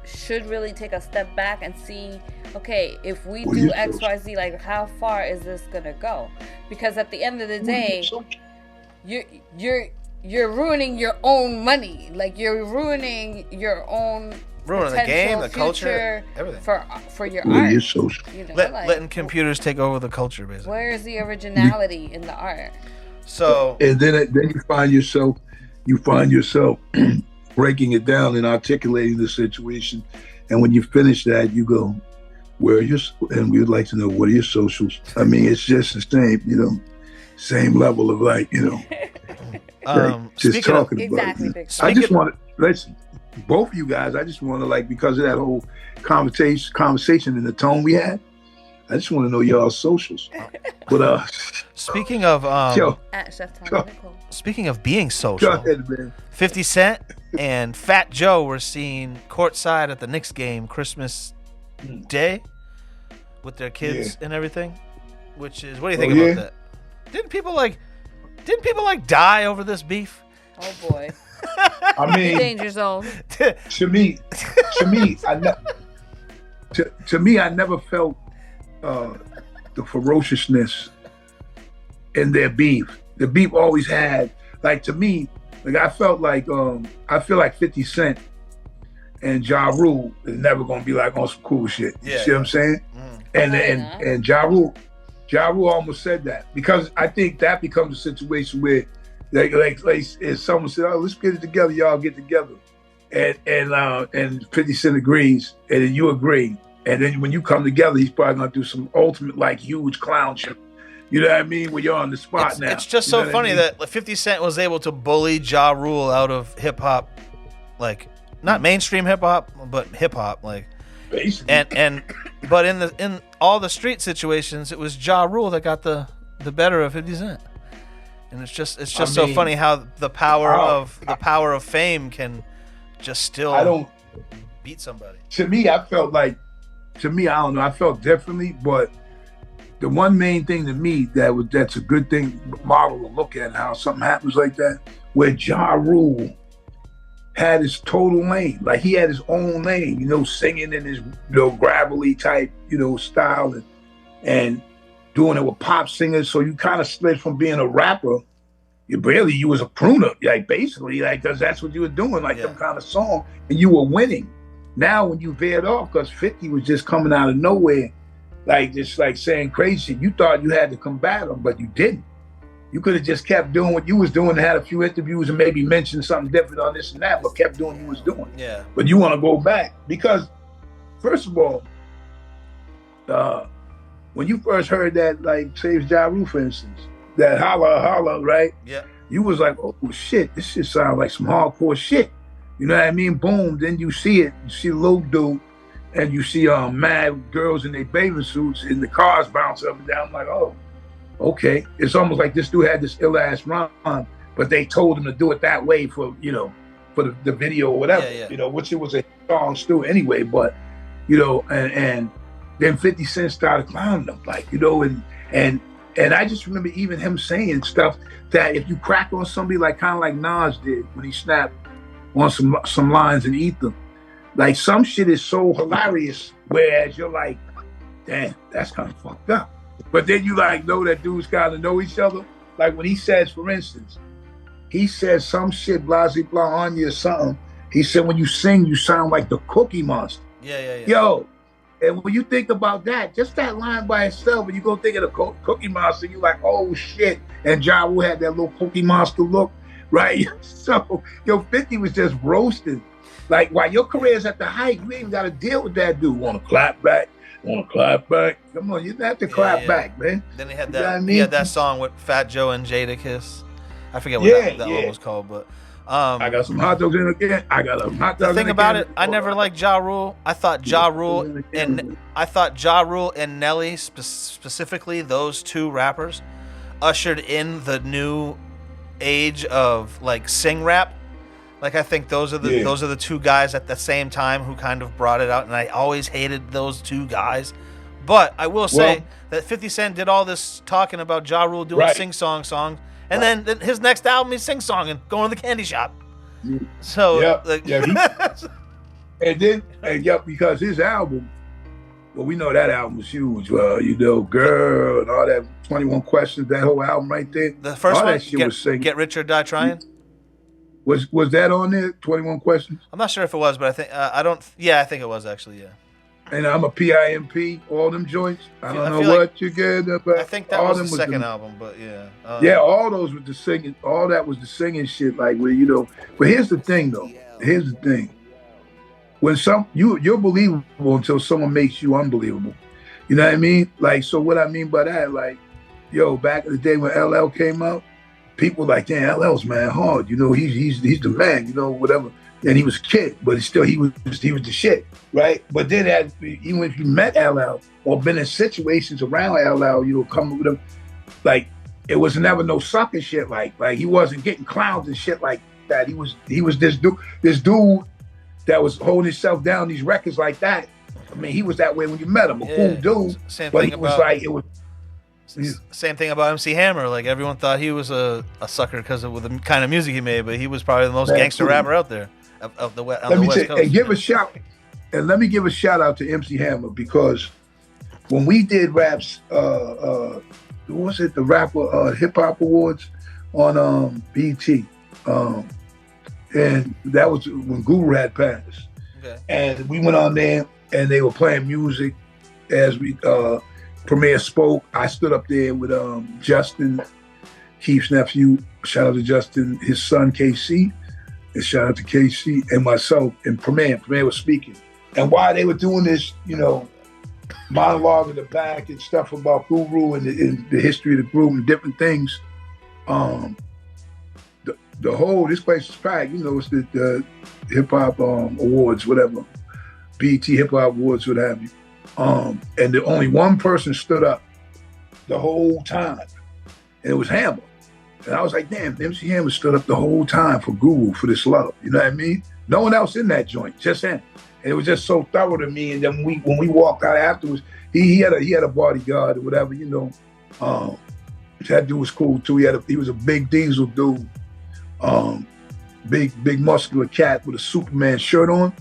should really take a step back and see, okay, if we do XYZ, like how far is this gonna go? Because at the end of the day, you're ruining your own money. Like you're ruining your own the game, the culture, everything for your art. Letting computers take over the culture, basically. Where is the originality in the art? So and then you find yourself breaking it down and articulating the situation, and when you finish that, you go, "Where are your?" And we would like to know, what are your socials? I mean, it's just the same, same level of like, just talking about it. I just want to listen. Both of you guys, I just want to, like, because of that whole conversation and the tone we had, I just want to know y'all's socials. But speaking of at Chef Tom Nicole. Speaking of being social, go ahead, man. 50 Cent and Fat Joe were seen courtside at the Knicks game Christmas Day with their kids and everything. What do you think about that? Didn't people die over this beef? Oh boy. I mean, Danger Zone. To me, I never felt the ferociousness in their beef. The beef always had, like, to me, like I feel like 50 Cent and Ja Rule is never gonna be like on some cool shit. You see what I'm saying? And Ja Rule almost said that, because I think that becomes a situation where like if someone said, "Oh, let's get it together, y'all get together," and 50 Cent agrees, and then you agree, and then when you come together, he's probably gonna do some ultimate like huge clown shit. You know what I mean? When you're on the spot now. It's just so funny that 50 Cent was able to bully Ja Rule out of hip hop, like not mainstream hip hop, but hip hop, like. Basically. But in all the street situations, it was Ja Rule that got the better of 50 Cent. And it's just so funny how the power of fame can just still beat somebody. To me, I don't know, I felt differently, but the one main thing to me that's a good thing, model to look at, how something happens like that, where Ja Rule had his total lane. Like he had his own lane, singing in his gravelly type, style and doing it with pop singers. So you kind of slid from being a rapper. You was a crooner, like basically, like, cause that's what you were doing, like some kind of song, and you were winning. Now when you veered off, cause 50 was just coming out of nowhere, like just like saying crazy shit, you thought you had to combat him, but you didn't. You could have just kept doing what you was doing, and had a few interviews and maybe mentioned something different on this and that, but kept doing what you was doing. Yeah. But you want to go back because, first of all, when you first heard that, like, say Ja Rule, for instance, that holla, holla, right? Yeah. you was like, oh shit, this shit sounds like some hardcore shit. You know what I mean? Boom, then you see it. You see a little dude, and you see mad girls in their bathing suits, and the cars bounce up and down. I'm like, oh, okay. It's almost like this dude had this ill ass rhyme, but they told him to do it that way for for the video or whatever. Which it was a song still anyway. But and then 50 Cent started clowning them, like and I just remember even him saying stuff that if you crack on somebody kind of like Nas did when he snapped on some lines and eat them, like some shit is so hilarious, whereas you're like, damn, that's kind of fucked up. But then you know that dudes kind of know each other. Like when he says, for instance, he says some shit, blah, blah, on you or something. He said, when you sing, you sound like the Cookie Monster. Yeah. Yo, and when you think about that, just that line by itself, when you go think of the Cookie Monster, you're like, oh shit. And Ja Rule had that little Cookie Monster look, right? So, 50 was just roasting. Like, while your career's at the height, you ain't got to deal with that dude. Want to clap back? Want to clap back? Come on, you have to clap back, man. Then he had that. He had that song with Fat Joe and Jadakiss. I forget what that one was called, but I got some hot dogs in again. I got a hot dog. The thing about it, I never liked Ja Rule. I thought Ja Rule and Nelly, specifically those two rappers, ushered in the new age of sing rap. Like, I think those are the two guys at the same time who kind of brought it out, and I always hated those two guys. But I will say that 50 Cent did all this talking about Ja Rule doing sing-song songs, and then his next album he's sing-songing, going to the candy shop. So, because his album, well, we know that album was huge. Girl, and all that 21 Questions, that whole album right there. The first all one, that shit was singing. Get Rich or Die Trying. Was that on there? 21 Questions. I'm not sure if it was, but I think I think it was actually. Yeah. And I'm a PIMP, all them joints. I don't know what you get about. I think that was the second album, but yeah. All those with the singing, all that was the singing shit, like where But here's the thing, though. Here's the thing. When you're believable until someone makes you unbelievable. You know what I mean? Like, so what I mean by that, like, back in the day when LL came out, people were like, damn, LL's man hard. He's the man. Whatever. And he was a kid, but he was the shit, right? But then even if you met LL or been in situations around LL, coming with him, like it was never no sucker shit. Like he wasn't getting clowns and shit like that. He was this dude that was holding himself down these records like that. I mean, he was that way when you met him, a cool dude. Same thing about MC Hammer. Like everyone thought he was a sucker because of the kind of music he made, but he was probably the most gangster rapper out there. Of the West Coast. Let me give a shout out to MC Hammer, because when we did raps, what was it, the rapper hip hop awards on BT, and that was when Guru had passed. Okay. And we went on there and they were playing music as we Premier spoke. I stood up there with Justin, Keith's nephew. Shout out to Justin, his son KC. And shout out to KC and myself and Premier. Premier was speaking. And while they were doing this, monologue in the back and stuff about Guru and the history of the group and different things, the whole, this place is packed. It's the hip hop awards, whatever, BET hip hop awards, what have you. And the only one person stood up the whole time, and it was Hammer. And I was like, damn, MC Hammer stood up the whole time for Guru, for this love. You know what I mean? No one else in that joint, just him. And it was just so thorough to me. And then when we walked out afterwards, he had a bodyguard or whatever, That dude was cool too. He was a big diesel dude, big muscular cat with a Superman shirt on.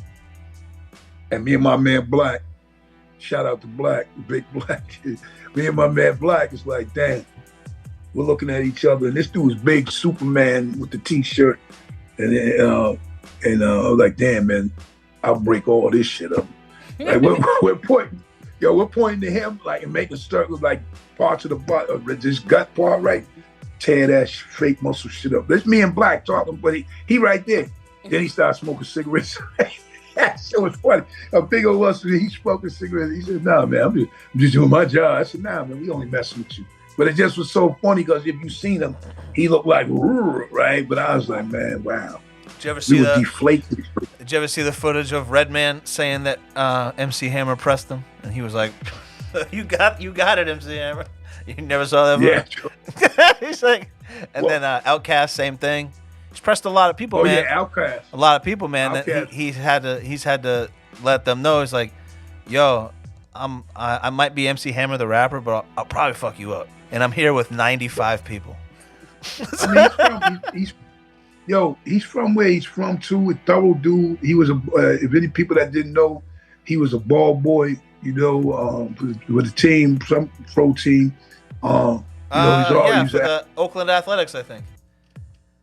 And me and my man Black, shout out to Black, Big Black. Me and my man Black is like, damn. We're looking at each other, and this dude was big Superman with the T-shirt, and I was like, "Damn, man, I'll break all this shit up." Like we're pointing to him, like, and making circles, like parts of the butt, this gut part, right? Tear that fake muscle shit up. That's me and Black talking, but he right there. Then he started smoking cigarettes. That shit was funny. A big old muscle, he smoking cigarettes. He said, "Nah, man, I'm just doing my job." I said, "Nah, man, we only messing with you." But it just was so funny because if you seen him, he looked like right. But I was like, man, wow. Did you ever We see were deflated. Did you ever see the footage of Redman saying that MC Hammer pressed him, and he was like, "You got it, MC Hammer." You never saw that? Yeah. Footage? He's like, and then Outkast, same thing. He's pressed a lot of people, man. Yeah, Outkast. A lot of people, man. That Outkast. he's had to let them know. He's like, "Yo, I might be MC Hammer the rapper, but I'll probably fuck you up, and I'm here with 95 people." I mean, he's from where he's from too. A thorough dude. He was if any people that didn't know, he was a ball boy. With a team, some pro team. For the Oakland Athletics, I think.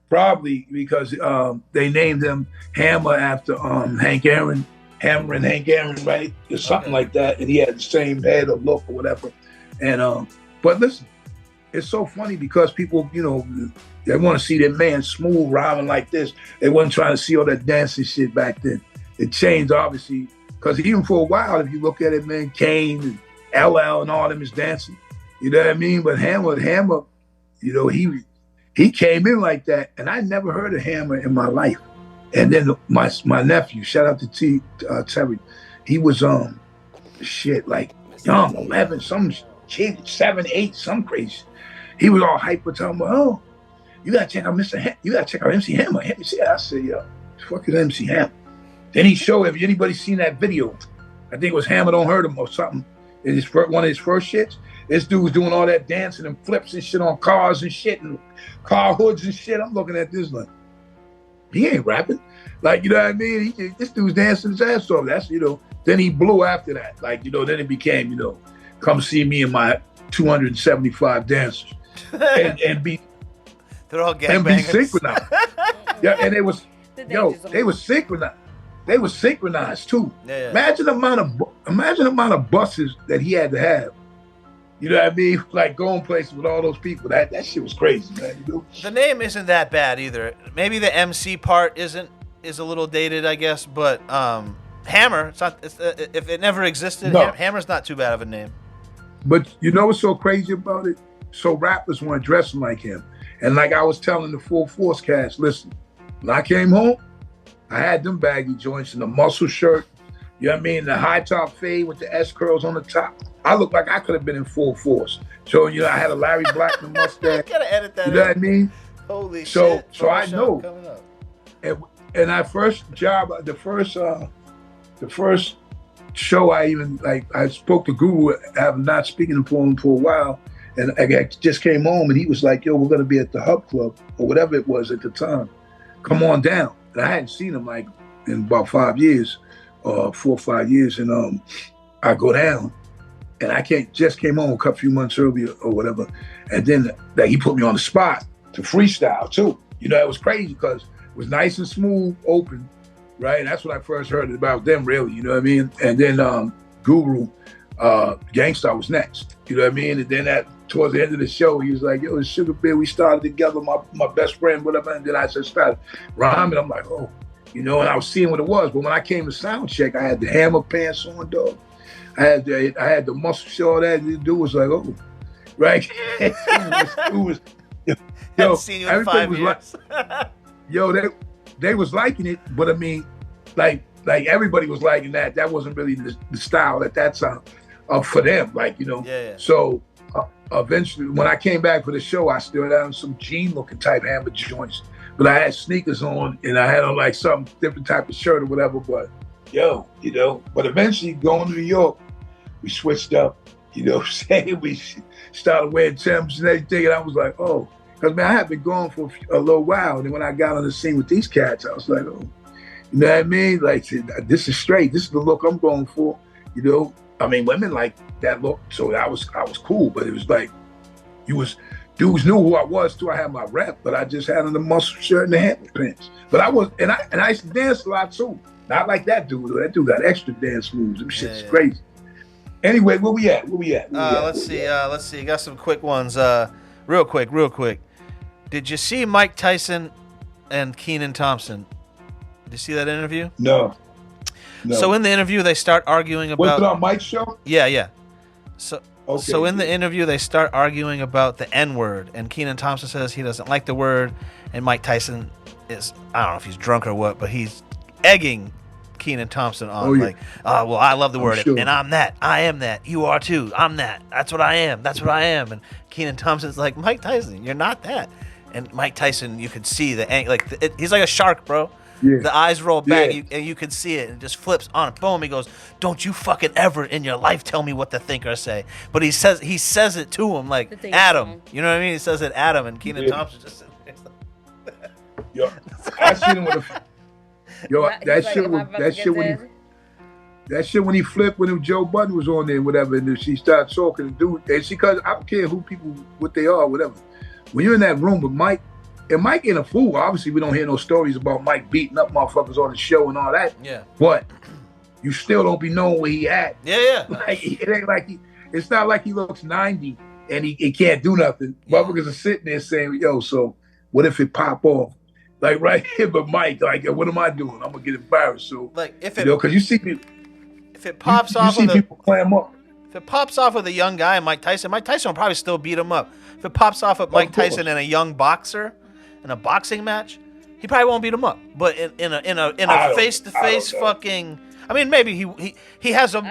Probably because they named him Hammer after Hank Aaron, Hammer and Hank Aaron, right? Or something like that. And he had the same head or look or whatever. And but listen, it's so funny because people, they want to see their man smooth rhyming like this. They wasn't trying to see all that dancing shit back then. It changed obviously because even for a while, if you look at it, man, Kane and LL and all them is dancing. You know what I mean? But Hammer, he came in like that, and I never heard of Hammer in my life. And then my nephew, shout out to Terry, he was like young, 11, some kid, 7, 8, some crazy. He was all hyper talking about, oh, you gotta check out you gotta check out MC Hammer. I said, yo, fucking MC Hammer. Then he showed, if anybody seen that video, I think it was Hammer Don't Hurt Him or something. In one of his first shits, this dude was doing all that dancing and flips and shit on cars and shit and car hoods and shit. I'm looking at this like, he ain't rapping. Like, you know what I mean? This dude's dancing his ass off. That's, then he blew after that. Like, then it became, come see me and my 275 dancers and be They're all and be gangbangers. synchronized. Yeah, and they was synchronized. They were synchronized too. Yeah. Imagine the amount of buses that he had to have. You know what I mean? Like going places with all those people. That shit was crazy, man. The name isn't that bad either. Maybe the MC part is a little dated, I guess. But Hammer, if it never existed, No. Hammer's not too bad of a name. But you know what's so crazy about it? So rappers weren't dressing like him. And like I was telling the Full Force cast, listen, when I came home, I had them baggy joints and the muscle shirt, you know what I mean? The high top fade with the S curls on the top. I looked like I could have been in Full Force. So, I had a Larry Blackman mustache. Gotta edit that. You know what I mean? Holy So shit. so I know. Coming up. And our first job, the first show I spoke to Guru, having not speaking to him for a while, and I just came home and he was like, yo, we're gonna be at the Hub Club or whatever it was at the time. Come on down. And I hadn't seen him like in about 5 years, 4 or 5 years, and I go down. And I just came home a few months earlier or whatever. And then he put me on the spot to freestyle too. It was crazy because it was nice and smooth, open, right? And that's when I first heard about them really, you know what I mean? And then Guru, Gangstar was next, you know what I mean? And then towards the end of the show, he was like, yo, it's Sugar Bear, we started together, my best friend, whatever. And then I just started rhyming. I'm like, oh, and I was seeing what it was. But when I came to sound check, I had the Hammer pants on, dog. I had the muscle show, all that. And the dude was like, oh, right? it was Haven't seen you in 5 years. They was liking it, but I mean, like everybody was liking that. That wasn't really the style at that time for them, Yeah. So eventually, when I came back for the show, I still had on some jean-looking type Hammer joints, but I had sneakers on and I had on like some different type of shirt or whatever. But but eventually going to New York, we switched up. We started wearing Timbs and everything, and I was like, oh. Because, man, I had been gone for a little while. And then when I got on the scene with these cats, I was like, oh, you know what I mean? Like, this is straight. This is the look I'm going for. I mean, women like that look. So I was cool. But it was like, dudes knew who I was, too. I had my rep, but I just had on the muscle shirt and the Hammer pants. But I used to dance a lot, too. Not like that dude. That dude got extra dance moves. Them shit's crazy. Anyway, where we at? Let's see. Got some quick ones. Real quick. Did you see Mike Tyson and Kenan Thompson? Did you see that interview? No. So in the interview, they start arguing about. Was it on Mike's show? Yeah. So Okay. So in the interview, they start arguing about the N-word, and Kenan Thompson says he doesn't like the word, and Mike Tyson is, I don't know if he's drunk or what, but he's egging Kenan Thompson on, Oh, yeah. like, well, I love the word, sure. and I'm that, I am that, you are too, I'm that, that's what I am, and Kenan Thompson's like, Mike Tyson, you're not that, and Mike Tyson, you could see he's like a shark, bro. Yeah. The eyes roll back, Yeah. and you can see it, and it just flips on. Boom! He goes, "Don't you fucking ever in your life tell me what to think or say." But he says it to him like The thing Adam. song. You know what I mean? He says it Adam, and Kenan Yeah. Thompson just sitting there. Yo, I seen him with a. Yo, He's that like, shit am I was about to that get shit when he. dead? That shit when he flipped when Joe Budden was on there and whatever, and then she started talking to dude, and she, cause I don't care who people, what they are, whatever. When you're in that room with Mike, and Mike ain't a fool. Obviously, we don't hear no stories about Mike beating up motherfuckers on the show and all that. Yeah. But you still don't be knowing where he at. Yeah. Like it ain't like it's not like he looks 90 and he can't do nothing. Yeah. Motherfuckers are sitting there saying, yo, so what if it pop off? Like right here, but Mike, like, what am I doing? I'm gonna get embarrassed. So Like if you know, cause you see people. if it pops you off see with people clam up. if it pops off with a young guy, Mike Tyson will probably still beat him up. If it pops off with Mike course. Tyson and a young boxer in a boxing match, he probably won't beat him up. But in a face to face know. fucking, I mean, maybe he has a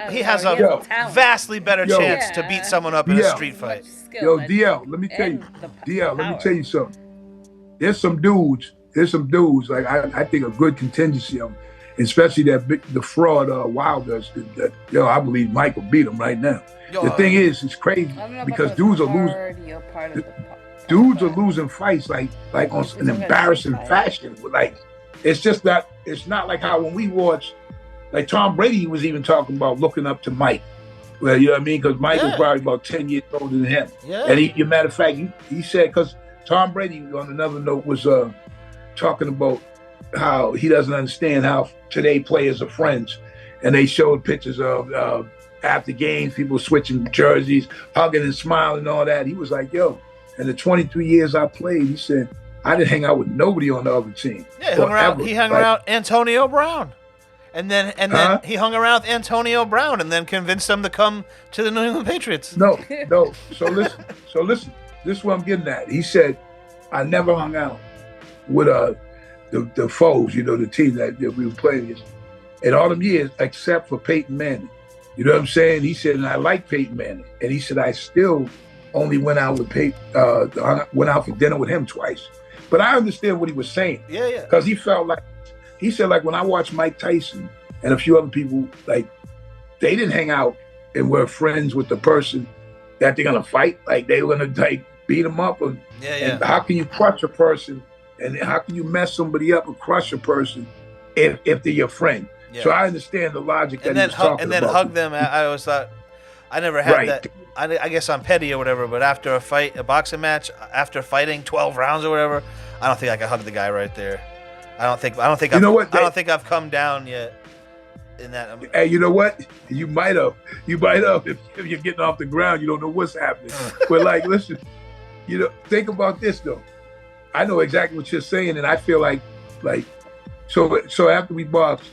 Yo. vastly better Yo. chance to beat someone up in a Yeah. street fight. Yo, DL, let me tell you. DL, let me tell you something. There's some dudes, like I think a good contingency of them, especially the fraud Wilder. Yo, I believe Mike will beat him right now. The thing is, it's crazy because dudes are losing. Dudes are losing fights like on an embarrassing fashion. Like it's just that it's not like how when we watch, like Tom Brady was even talking about looking up to Mike. Well, you know what I mean? Because Mike was probably about 10 years older than him. Yeah. And he, matter of fact, he said, because Tom Brady, on another note, was talking about how he doesn't understand how today players are friends. And they showed pictures of after games, people switching jerseys, hugging and smiling and all that. He was like, yo, in the 23 years I played, he said, I didn't hang out with nobody on the other team. Yeah, he hung around Antonio Brown. And then he hung around with Antonio Brown and then convinced him to come to the New England Patriots. No. So listen. This is what I'm getting at. He said, I never hung out with the foes, the team that we were playing against in all them years, except for Peyton Manning. You know what I'm saying? He said, and I like Peyton Manning. And he said, I still only went out with Peyton, went out for dinner with him twice. But I understand what he was saying. Yeah. Because he said, like, when I watched Mike Tyson and a few other people, like, they didn't hang out and were friends with the person that they're going to fight. Like, they were going to, like, beat them up. And how can you crush a person? And how can you mess somebody up and crush a person if they're your friend? Yeah. So I understand the logic that he was talking about. And then hug them. I always thought, I never had that. I guess I'm petty or whatever, but after a boxing match, after fighting 12 rounds or whatever, I don't think I could hug the guy right there. I don't think I've come down yet in that. Hey, you know what? You might have. If you're getting off the ground, you don't know what's happening. But like, listen, think about this though. I know exactly what you're saying, and I feel like, so after we box,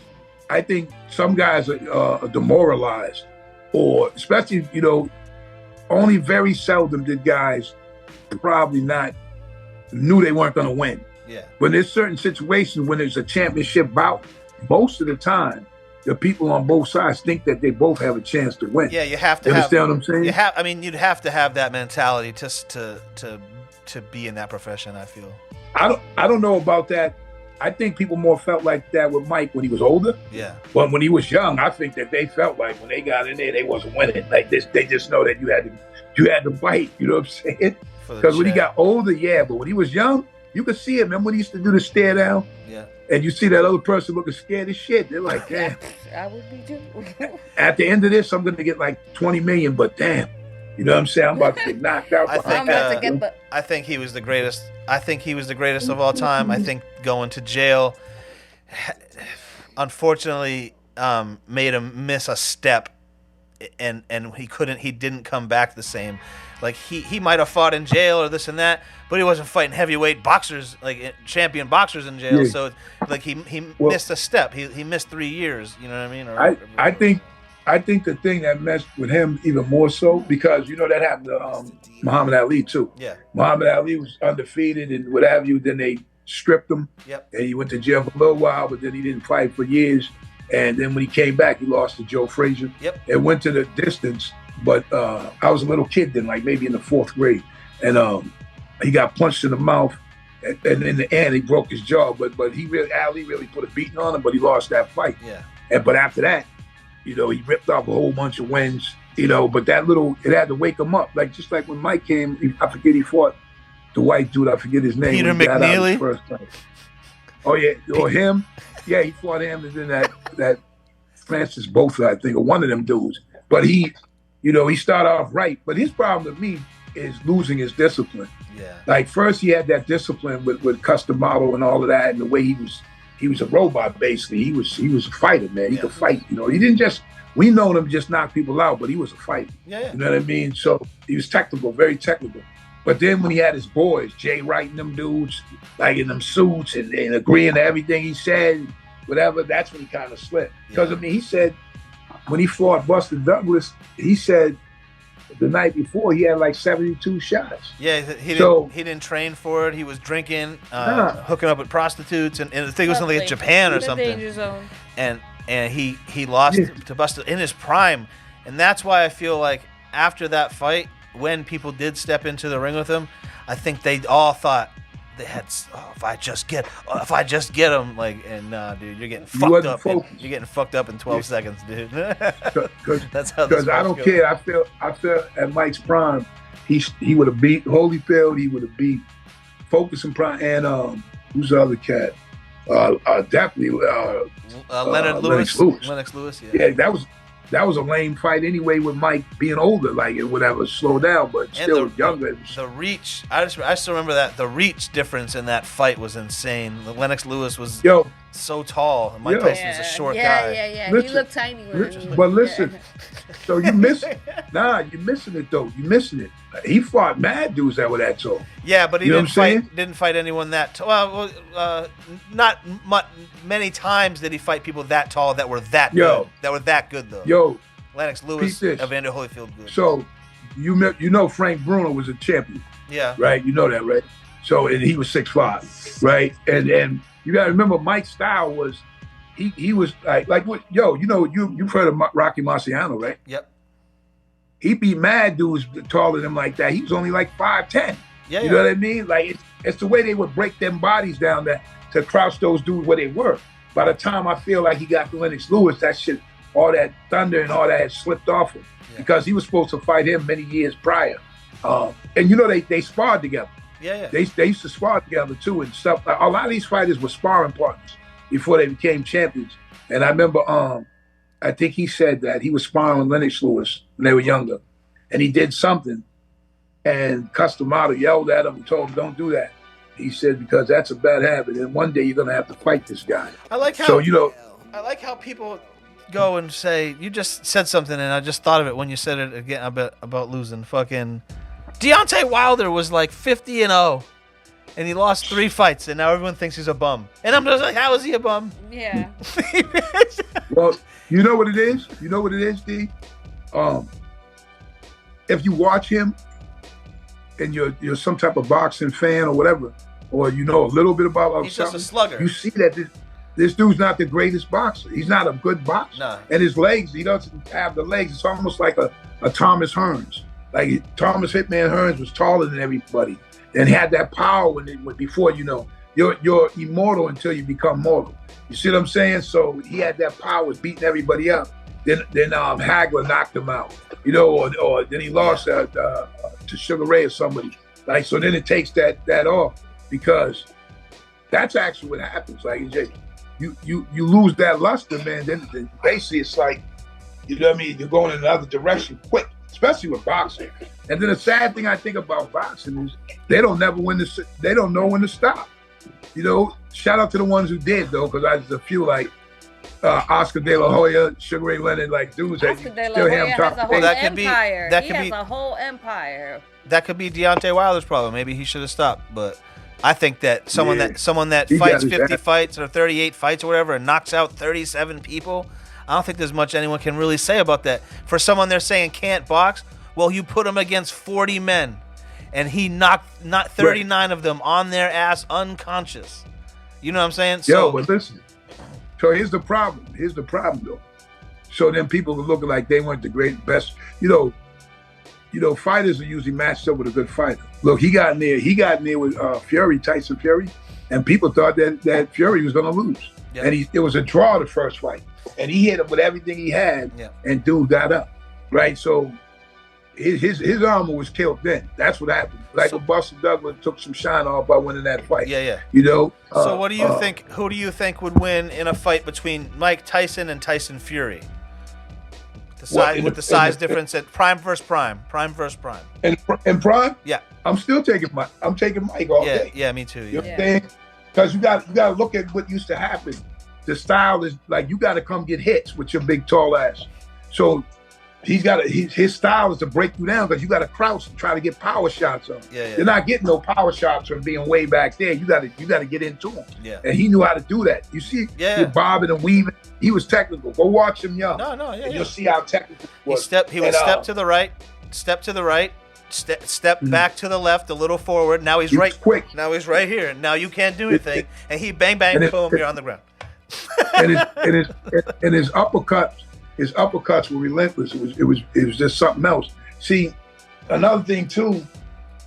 I think some guys are demoralized, or especially, only very seldom did guys probably not knew they weren't going to win. Yeah. When there's certain situations when there's a championship bout, most of the time, the people on both sides think that they both have a chance to win. Yeah, you have to understand what I'm saying? You'd have to have that mentality to be in that profession, I feel. I don't know about that. I think people more felt like that with Mike when he was older. Yeah. But when he was young, I think that they felt like when they got in there, they wasn't winning. Like this, they just know that you had to fight. You know what I'm saying? Because when he got older, but when he was young, you could see it. Remember when he used to do the stare down? Yeah. And you see that other person looking scared as shit. They're like, damn. I would be too. At the end of this, I'm going to get like 20 million, but damn. You know what I'm saying? I'm about to get knocked out. I think he was the greatest. I think he was the greatest of all time. I think going to jail, unfortunately, made him miss a step, and he didn't come back the same. Like he might have fought in jail or this and that, but he wasn't fighting heavyweight boxers, like champion boxers in jail. Yeah. So like he missed a step. He missed 3 years. You know what I mean? I think I think the thing that messed with him even more so, because you know that happened to Muhammad Ali too. Yeah. Muhammad Ali was undefeated and what have you. Then they stripped him, Yep. and he went to jail for a little while, but then he didn't fight for years. And then when he came back, he lost to Joe Frazier. Yep. It went to the distance, but I was a little kid then, like maybe in the 4th grade, and he got punched in the mouth. And in the end, he broke his jaw. But Ali really put a beating on him, but he lost that fight. Yeah. But after that, he ripped off a whole bunch of wins. But it had to wake him up. Just like when Mike came, I forget he fought the white dude. I forget his name. Peter when he got out McNeely? his first time. Oh yeah, or him. Yeah, he fought him, and then that Francis Botha, I think, or one of them dudes. But he started off right. But his problem with me is losing his discipline. Yeah. Like first he had that discipline with custom model and all of that, and the way he was a robot basically. He was a fighter, man. He could fight. He didn't just we know him just knock people out, but he was a fighter. Yeah. You know what I mean? So he was technical, very technical. But then when he had his boys, Jay Wright and them dudes, like in them suits and agreeing to everything he said, whatever, that's when he kind of slipped. Because he said when he fought Buster Douglas, he said the night before he had like 72 shots. Yeah, he didn't train for it. He was drinking, hooking up with prostitutes, and I think it was something like Japan or something. Danger zone. And he lost to Buster in his prime, and that's why I feel like after that fight, when people did step into the ring with him, I think they all thought they had. Oh, if I just get him, dude, you're getting fucked up. You're getting fucked up in 12 seconds, dude. That's how. Because I don't care. I feel at Mike's prime, he would have beat Holyfield. He would have beat Focus and Prime, and who's the other cat? Definitely Lennox Lewis. Lennox Lewis. Yeah, that was a lame fight anyway. With Mike being older, whatever, slow down, but still younger. The reach. I still remember that the reach difference in that fight was insane. Lennox Lewis was so tall, and Mike Tyson was a short guy. Yeah. Listen, he looked tiny. But listen, so you miss it. You're missing it though. You're missing it. He fought mad dudes that were that tall. Yeah, but he didn't fight anyone that tall. Not many times did he fight people that tall that were that good. That were that good though. Lennox Lewis, Evander Holyfield good. So you know Frank Bruno was a champion. Yeah. Right? You know that, right? So and he was 6'5", right? And you gotta remember Mike's style was he was like what you've heard of Rocky Marciano, right? Yep. He beat mad dudes taller than him like that. He was only like 5'10". Yeah, you know what I mean? Like it's the way they would break them bodies down to crouch those dudes where they were. By the time I feel like he got to Lennox Lewis, that shit, all that thunder and all that had slipped off him because he was supposed to fight him many years prior. And they sparred together. Yeah. They used to spar together too and stuff. A lot of these fighters were sparring partners before they became champions. And I remember I think he said that he was sparring with Lennox Lewis when they were younger. And he did something. And Customato yelled at him and told him, don't do that. He said, because that's a bad habit. And one day you're going to have to fight this guy. I like how people go and say, you just said something and I just thought of it when you said it again about losing. Fucking Deontay Wilder was like 50-0. And he lost 3 fights, and now everyone thinks he's a bum. And I'm just like, how is he a bum? Yeah. Well, you know what it is? You know what it is, D? If you watch him and you're some type of boxing fan or whatever, or you know a little bit about he's something, just a slugger. you see that this dude's not the greatest boxer. He's not a good boxer. Nah. And his legs, he doesn't have the legs. It's almost like a Thomas Hearns. Like Thomas Hitman Hearns was taller than everybody and had that power before, you're immortal until you become mortal. You see what I'm saying? So he had that power, beating everybody up. Then Hagler knocked him out, or then he lost to Sugar Ray or somebody. So then it takes that off because that's actually what happens. You lose that luster, man. Then basically it's like, you know what I mean? You're going in another direction quick, especially with boxing. And then the sad thing I think about boxing is they don't know when to stop. Shout out to the ones who did though, because there's a few like Oscar De La Hoya, Sugar Ray Leonard, like dudes that Oscar De La still Hoya have top. has a whole that could be- empire. that He could has be- a whole empire. That could be Deontay Wilder's problem. Maybe he should have stopped. But I think that someone that He fights got his 50 ass. fights or 38 fights or whatever and knocks out 37 people, I don't think there's much anyone can really say about that. For someone they're saying can't box, well, you put him against 40 men, and he knocked 39 of them on their ass unconscious. You know what I'm saying? Yo, but listen. So here's the problem. Here's the problem, though. So then people are looking like they weren't the best. You know, fighters are usually matched up with a good fighter. Look, he got in there with Tyson Fury, and people thought that Fury was going to lose. Yeah. And it was a draw the first fight. And he hit him with everything he had, and dude got up, right? So his armor was killed then. That's what happened. Like Buster Douglas took some shine off by winning that fight. Yeah. You know? So what do you think? Who do you think would win in a fight between Mike Tyson and Tyson Fury? With the size difference at prime versus prime. In prime? Yeah. I'm still taking Mike. I'm taking Mike all day. Yeah, me too. You know what I'm saying? Because you got to look at what used to happen. The style is like you got to come get hits with your big tall ass. So his style is to break you down because you got to crouch and try to get power shots on. Yeah. You're not getting no power shots from being way back there. You got to get into him. Yeah. And he knew how to do that. You see, he bobbing and weaving. He was technical. Go watch him young. And you'll see how technical he was. He would step to the right, step back to the left, a little forward. Now he's right. Quick. Now he's right here. Now you can't do anything. And he bang, boom, you're on the ground. and his uppercuts were relentless. It was just something else. See, another thing too,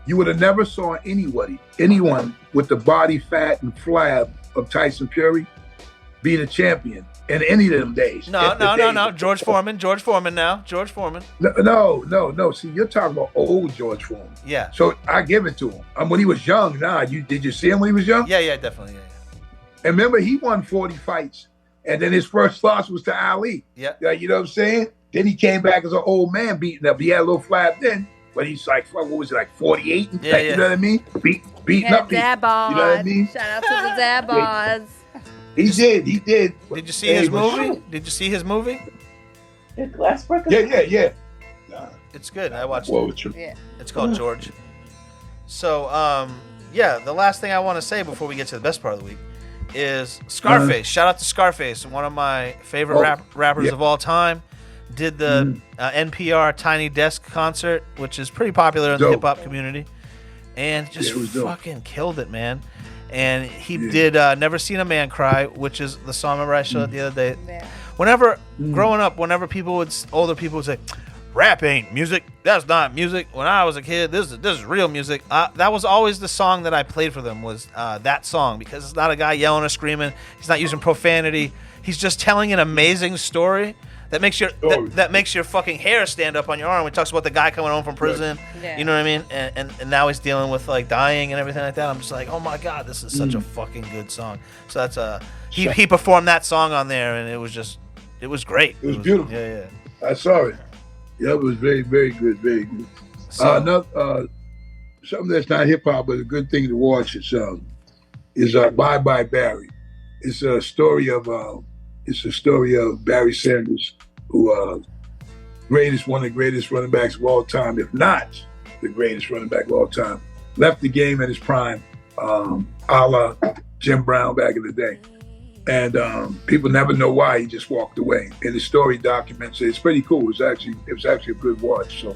you would have never saw anyone with the body fat and flab of Tyson Fury be the champion in any of them days. No. George Foreman now. No. See, you're talking about old George Foreman. Yeah. So I give it to him. When he was young, did you see him when he was young? Yeah, definitely. Yeah. And remember, he won 40 fights. And then his first loss was to Ali. Yeah. You know what I'm saying? Then he came back as an old man beating up. He had a little flab then, but he's like, what was it, like 48? You know what I mean? Beating up. Dad bod. You know what I mean? Shout out to the dad bods. He did. Did you see his movie? Did you see his movie? Glassbreaker? Yeah. It's good. I watched it. Yeah. It's called George. So, the last thing I want to say before we get to the best part of the week is Scarface. Shout out to Scarface, one of my favorite rappers of all time. Did the NPR Tiny Desk concert, which is pretty popular in the hip hop community, and just fucking killed it, man. And he did Never Seen a Man Cry, which is the song. Remember I showed it the other day. Yeah. Whenever growing up, older people would say, "Rap ain't music. That's not music." When I was a kid, this is real music. That was always the song that I played for them, was that song, because it's not a guy yelling or screaming. He's not using profanity. He's just telling an amazing story that makes your fucking hair stand up on your arm. When he talks about the guy coming home from prison, you know what I mean? And now he's dealing with like dying and everything like that. I'm just like, oh my god, this is such a fucking good song. So that's he performed that song on there, and it was great. It was beautiful. Yeah. I saw it. Yeah, it was very, very good, very good. So, something that's not hip hop, but a good thing to watch is Bye Bye Barry. It's a story of Barry Sanders, who one of the greatest running backs of all time, if not the greatest running back of all time. Left the game at his prime, a la Jim Brown back in the day. And people never know why he just walked away. And the story documents it. It's pretty cool. It was actually a good watch. So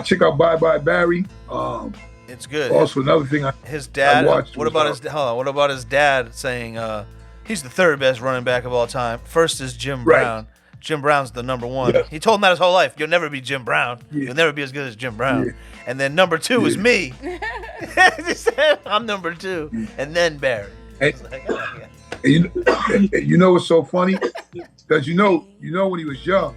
check out Bye Bye Barry. It's good. Also, another thing his dad. I watched. What about his dad saying he's the third best running back of all time? First is Jim Brown. Right. Jim Brown's the number one. Yeah. He told him that his whole life. You'll never be Jim Brown. Yeah. You'll never be as good as Jim Brown. Yeah. And then number two is me. He said, I'm number two. And then Barry. You know what's so funny? Because you know when he was young,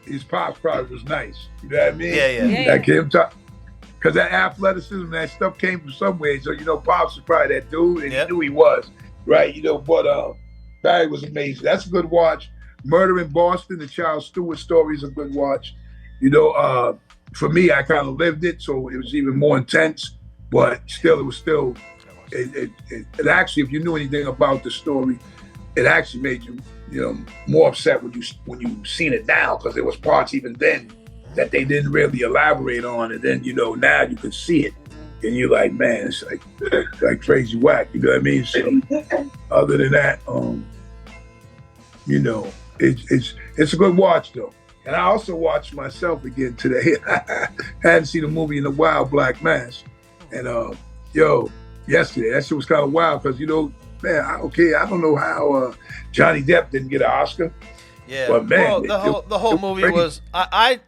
his pops probably was nice. You know what I mean? Yeah. Like him because that athleticism, that stuff came from somewhere. So pops was probably that dude, and he knew he was, right? But Barry was amazing. That's a good watch. Murder in Boston, the Charles Stewart story, is a good watch. For me, I kind of lived it, so it was even more intense. But still, it actually, if you knew anything about the story, it actually made you, more upset when you seen it now, because there was parts even then that they didn't really elaborate on, and then now you can see it, and you're like, man, it's like crazy whack. You know what I mean? So other than that, it's a good watch though. And I also watched myself again today. I hadn't seen a movie in a while, Black Mass, and yesterday that shit was kind of wild because man, I don't know how Johnny Depp didn't get an Oscar. Yeah, but man, the whole movie was I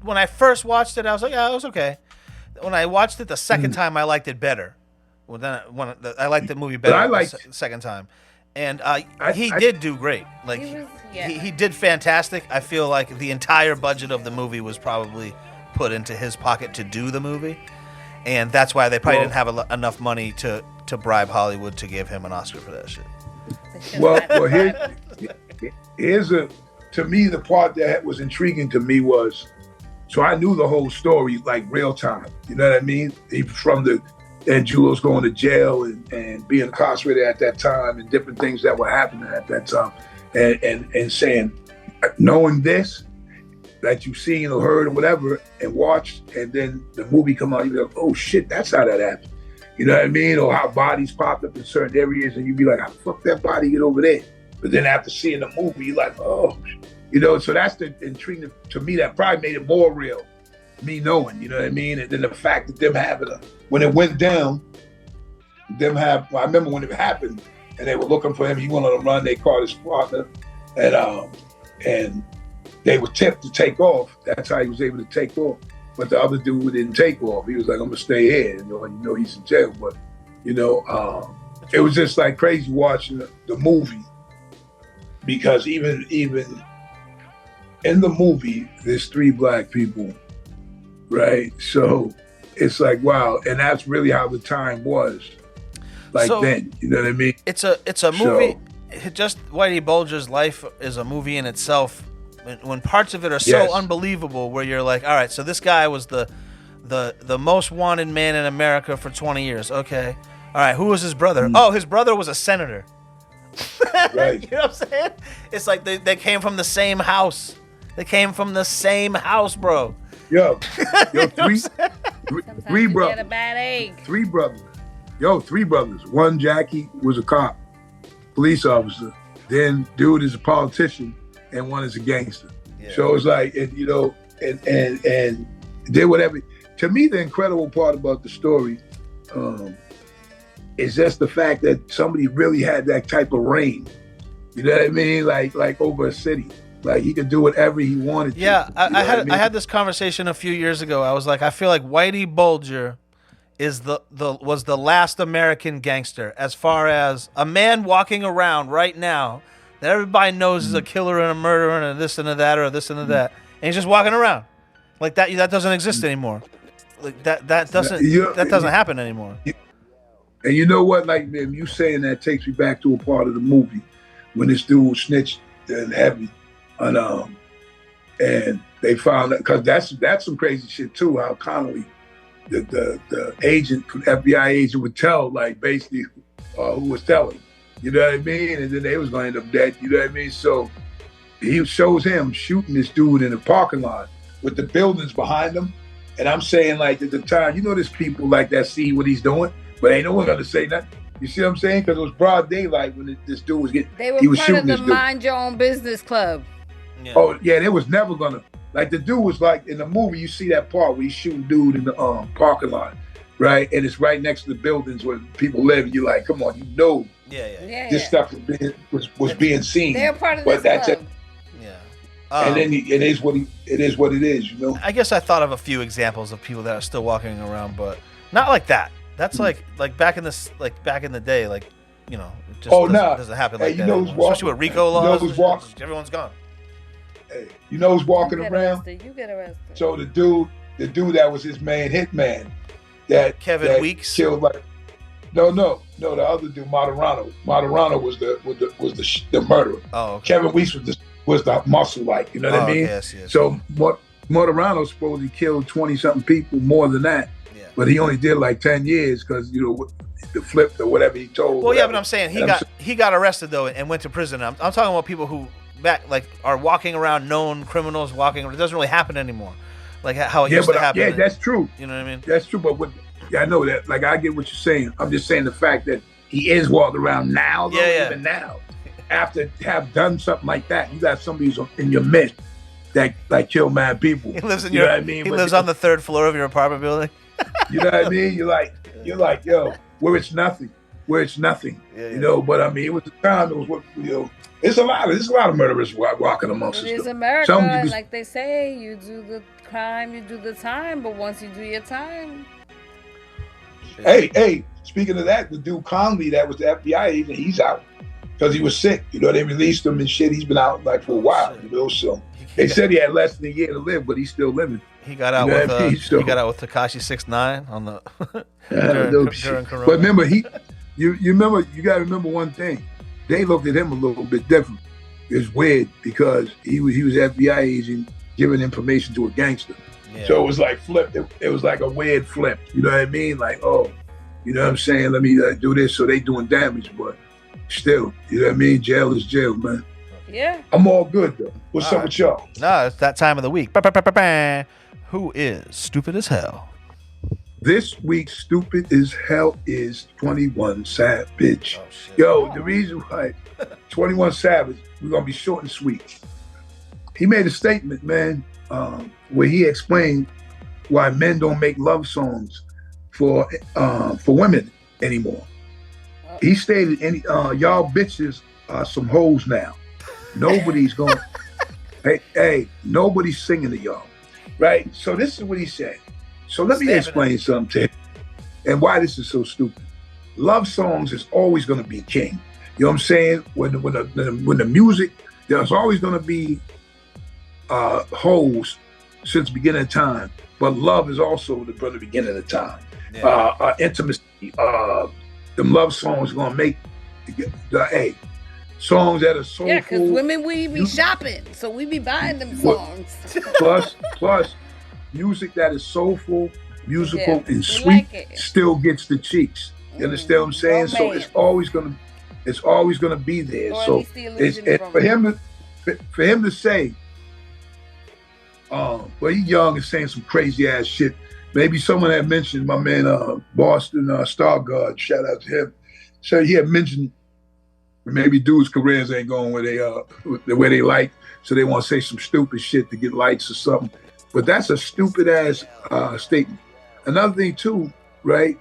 when I first watched it, I was like, yeah, it was okay. When I watched it the second time, I liked it better. Well, then I liked the movie better the second time, and he did do great. Like he did fantastic. I feel like the entire budget of the movie was probably put into his pocket to do the movie, and that's why they probably didn't have enough money to bribe Hollywood to give him an Oscar for that shit. Well, here's to me the part that was intriguing to me was, so I knew the whole story like real time. You know what I mean? And Julius going to jail and being incarcerated at that time and different things that were happening at that time, and saying, knowing this that you've seen or heard or whatever and watched, and then the movie come out, you go, oh shit, that's how that happened. You know what I mean? Or how bodies popped up in certain areas and you'd be like, how the fuck that body get over there? But then after seeing the movie, you're like, oh, so that's the intriguing to me that probably made it more real, me knowing, you know what I mean? And then the fact that them having when it went down, I remember when it happened and they were looking for him, he went on a run, they caught his partner, and they were tipped to take off. That's how he was able to take off. But the other dude didn't take off. He was like, I'm gonna stay here. He's in jail. But, it was just like crazy watching the movie, because even in the movie, there's 3 black people, right? So it's like, wow. And that's really how the time was then, you know what I mean? It's a movie. Just Whitey Bulger's life is a movie in itself. When parts of it are so unbelievable, where you're like, all right, so this guy was the most wanted man in America for 20 years. Okay. All right, who was his brother? Oh, his brother was a senator. Right. You know what I'm saying? It's like they came from the same house. They came from the same house, bro. Yo, three brothers. Get a bad egg. 3 brothers. 3 brothers. One, Jackie, was a cop, police officer. Then dude is a politician, and one is a gangster. Yeah. So it's like, and did whatever. To me, the incredible part about the story is just the fact that somebody really had that type of reign. You know what I mean? Like over a city. Like he could do whatever he wanted to. Yeah, I had this conversation a few years ago. I was like, I feel like Whitey Bulger was the last American gangster, as far as a man walking around right now that everybody knows is a killer and a murderer and a this and a that or a this and a that, and he's just walking around like that. That doesn't exist anymore. Like that doesn't happen anymore. And you know what? Like, man, you saying that takes me back to a part of the movie when this dude snitched and heavy, and they found that, because that's some crazy shit too. How Connolly, the agent, FBI agent, would tell like basically who was telling. You know what I mean? And then they was going to end up dead. You know what I mean? So he shows him shooting this dude in the parking lot with the buildings behind him. And I'm saying, like, at the time, there's people like that see what he's doing, but ain't no one gonna say nothing. You see what I'm saying? Because it was broad daylight when this dude was getting. They were part of the Mind Your Own Business Club. Yeah. Oh yeah, they was never gonna. Like the dude was like in the movie. You see that part where he's shooting dude in the parking lot, right? And it's right next to the buildings where people live. And you're like, come on, this stuff was being seen. They're part of this club. And then it is what it is, I guess I thought of a few examples of people that are still walking around, but not like that. That's like back in the day, it just doesn't happen like that. Especially with RICO laws, everyone's gone. Hey, who's walking around? You get arrested. So the dude that was his main hitman, that Kevin Weeks killed no, the other dude, Moderano. Moderano was the murderer. Oh, okay. Kevin Weeks was the muscle, like, you know what I mean? Yes. So Moderano supposedly killed 20-something people, more than that. Yeah. But he only did like 10 years because, the flip or whatever he told. Well, yeah, but I'm saying he got arrested though and went to prison. I'm talking about people who are walking around, known criminals walking around. It doesn't really happen anymore. Like how it used to happen. Yeah, that's true. You know what I mean? That's true, but I know that. Like, I get what you're saying. I'm just saying the fact that he is walking around now, though, even now. after have done something like that, you got somebody who's in your midst that like kill mad people. He lives in you know what I mean? He lives on the 3rd floor of your apartment building. You know what I mean? You're like, yo, where it's nothing. Yeah. You know, but I mean, it was the time. It was what there's a lot of murderers walking amongst us. It is though. America, like they say. You do the crime, you do the time. But once you do your time, Hey, speaking of that, the dude Conley, that was the FBI agent, he's out because he was sick. You know, they released him and shit. He's been out like for a while. You know, so they said he had less than a year to live, but he's still living. He got out with he got out with Tekashi 6ix9ine on the during Corona. But remember, you got to remember one thing. They looked at him a little bit different. It's weird because he was FBI agent giving information to a gangster. Yeah. So it was like flipped. It was like a weird flip. You know what I mean? Like, oh, you know what I'm saying? Let me do this. So they doing damage, but still, you know what I mean? Jail is jail, man. yeah. I'm all good though. What's up with y'all? No, it's that time of the week. Who is stupid as hell? This week's stupid as hell is 21 Savage. Oh, shit. Yo, the reason why 21 Savage, we're gonna be short and sweet. He made a statement, man, where he explained why men don't make love songs for women anymore. He stated, y'all bitches are some hoes now. Nobody's going, hey, nobody's singing to y'all, right? So this is what he said. So let me explain something to him and why this is so stupid. Love songs is always going to be king. You know what I'm saying? When the music, there's always going to be hoes since the beginning of time, but love is also from the beginning of time. Yeah. Intimacy, them love songs are going to make songs that are soulful. Yeah, because women, we be shopping, so we be buying them songs. Plus, music that is soulful, musical, and sweet still gets the cheeks. You understand what I'm saying? So it's always gonna be there. Or so it's for him to say, well, he's young and saying some crazy ass shit. Maybe someone had mentioned my man Boston Stargard. Shout out to him. So he had mentioned maybe dudes' careers ain't going where they like, so they want to say some stupid shit to get likes or something. But that's a stupid ass statement. Another thing too, right?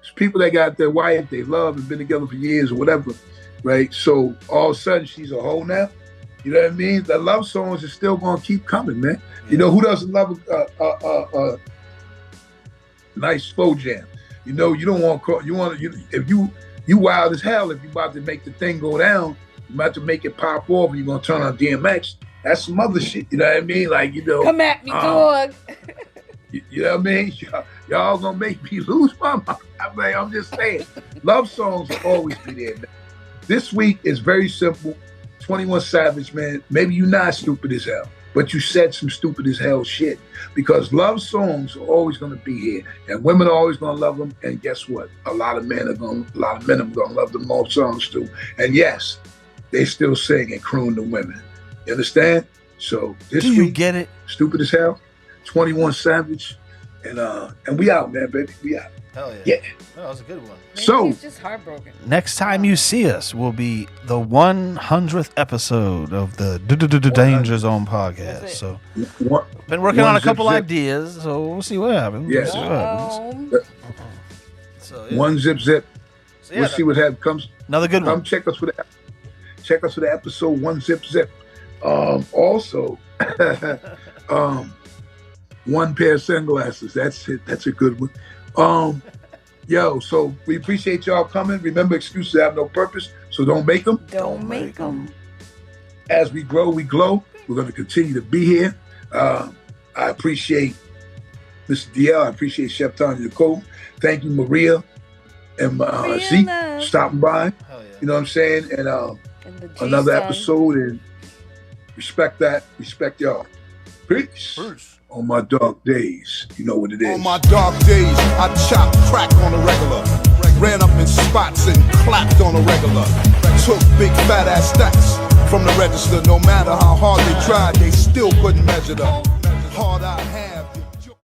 It's people that got their wife they love and been together for years or whatever, right? So all of a sudden she's a hoe now. You know what I mean? The love songs are still gonna keep coming, man. You know who doesn't love a nice slow jam? You know you don't want if you wild as hell if you about to make the thing go down, you about to make it pop off and you're gonna turn on DMX. That's some other shit, you know what I mean? Like, you know. Come at me, dog. You know what I mean? Y'all gonna make me lose my mind. I'm just saying, love songs will always be there, man. This week is very simple. 21 Savage, man. Maybe you're not stupid as hell, but you said some stupid as hell shit because love songs are always gonna be here, and women are always gonna love them. And guess what? A lot of men are gonna love them love songs too. And yes, they still sing and croon to women. You understand? So this week, you get it? Stupid as hell. 21 Savage, and we out, man, baby. We out. Hell yeah. Yeah. Oh, that was a good one. Maybe So he's just heartbroken. Next time you see us will be the 100th episode of the Danger Zone podcast. So been working on a couple ideas, so we'll see what happens. Yes. One zip. So, yeah, we'll see what happens. Another good one. Come check us for the episode 1 zip. Also, one pair of sunglasses. That's it. That's a good one. Yo, so we appreciate y'all coming. Remember, excuses have no purpose, so don't make them. Don't make them. As we grow, we glow. We're going to continue to be here. I appreciate Mr. DL. I appreciate Chef Tanya Nicole. Thank you, Maria and Zeke, stopping by. Yeah. You know what I'm saying? And another episode, and respect that. Respect y'all. Peace. On my dark days, you know what it is. On my dark days, I chopped crack on the regular. Ran up in spots and clapped on the regular. Took big fat ass stacks from the register. No matter how hard they tried, they still couldn't measure them.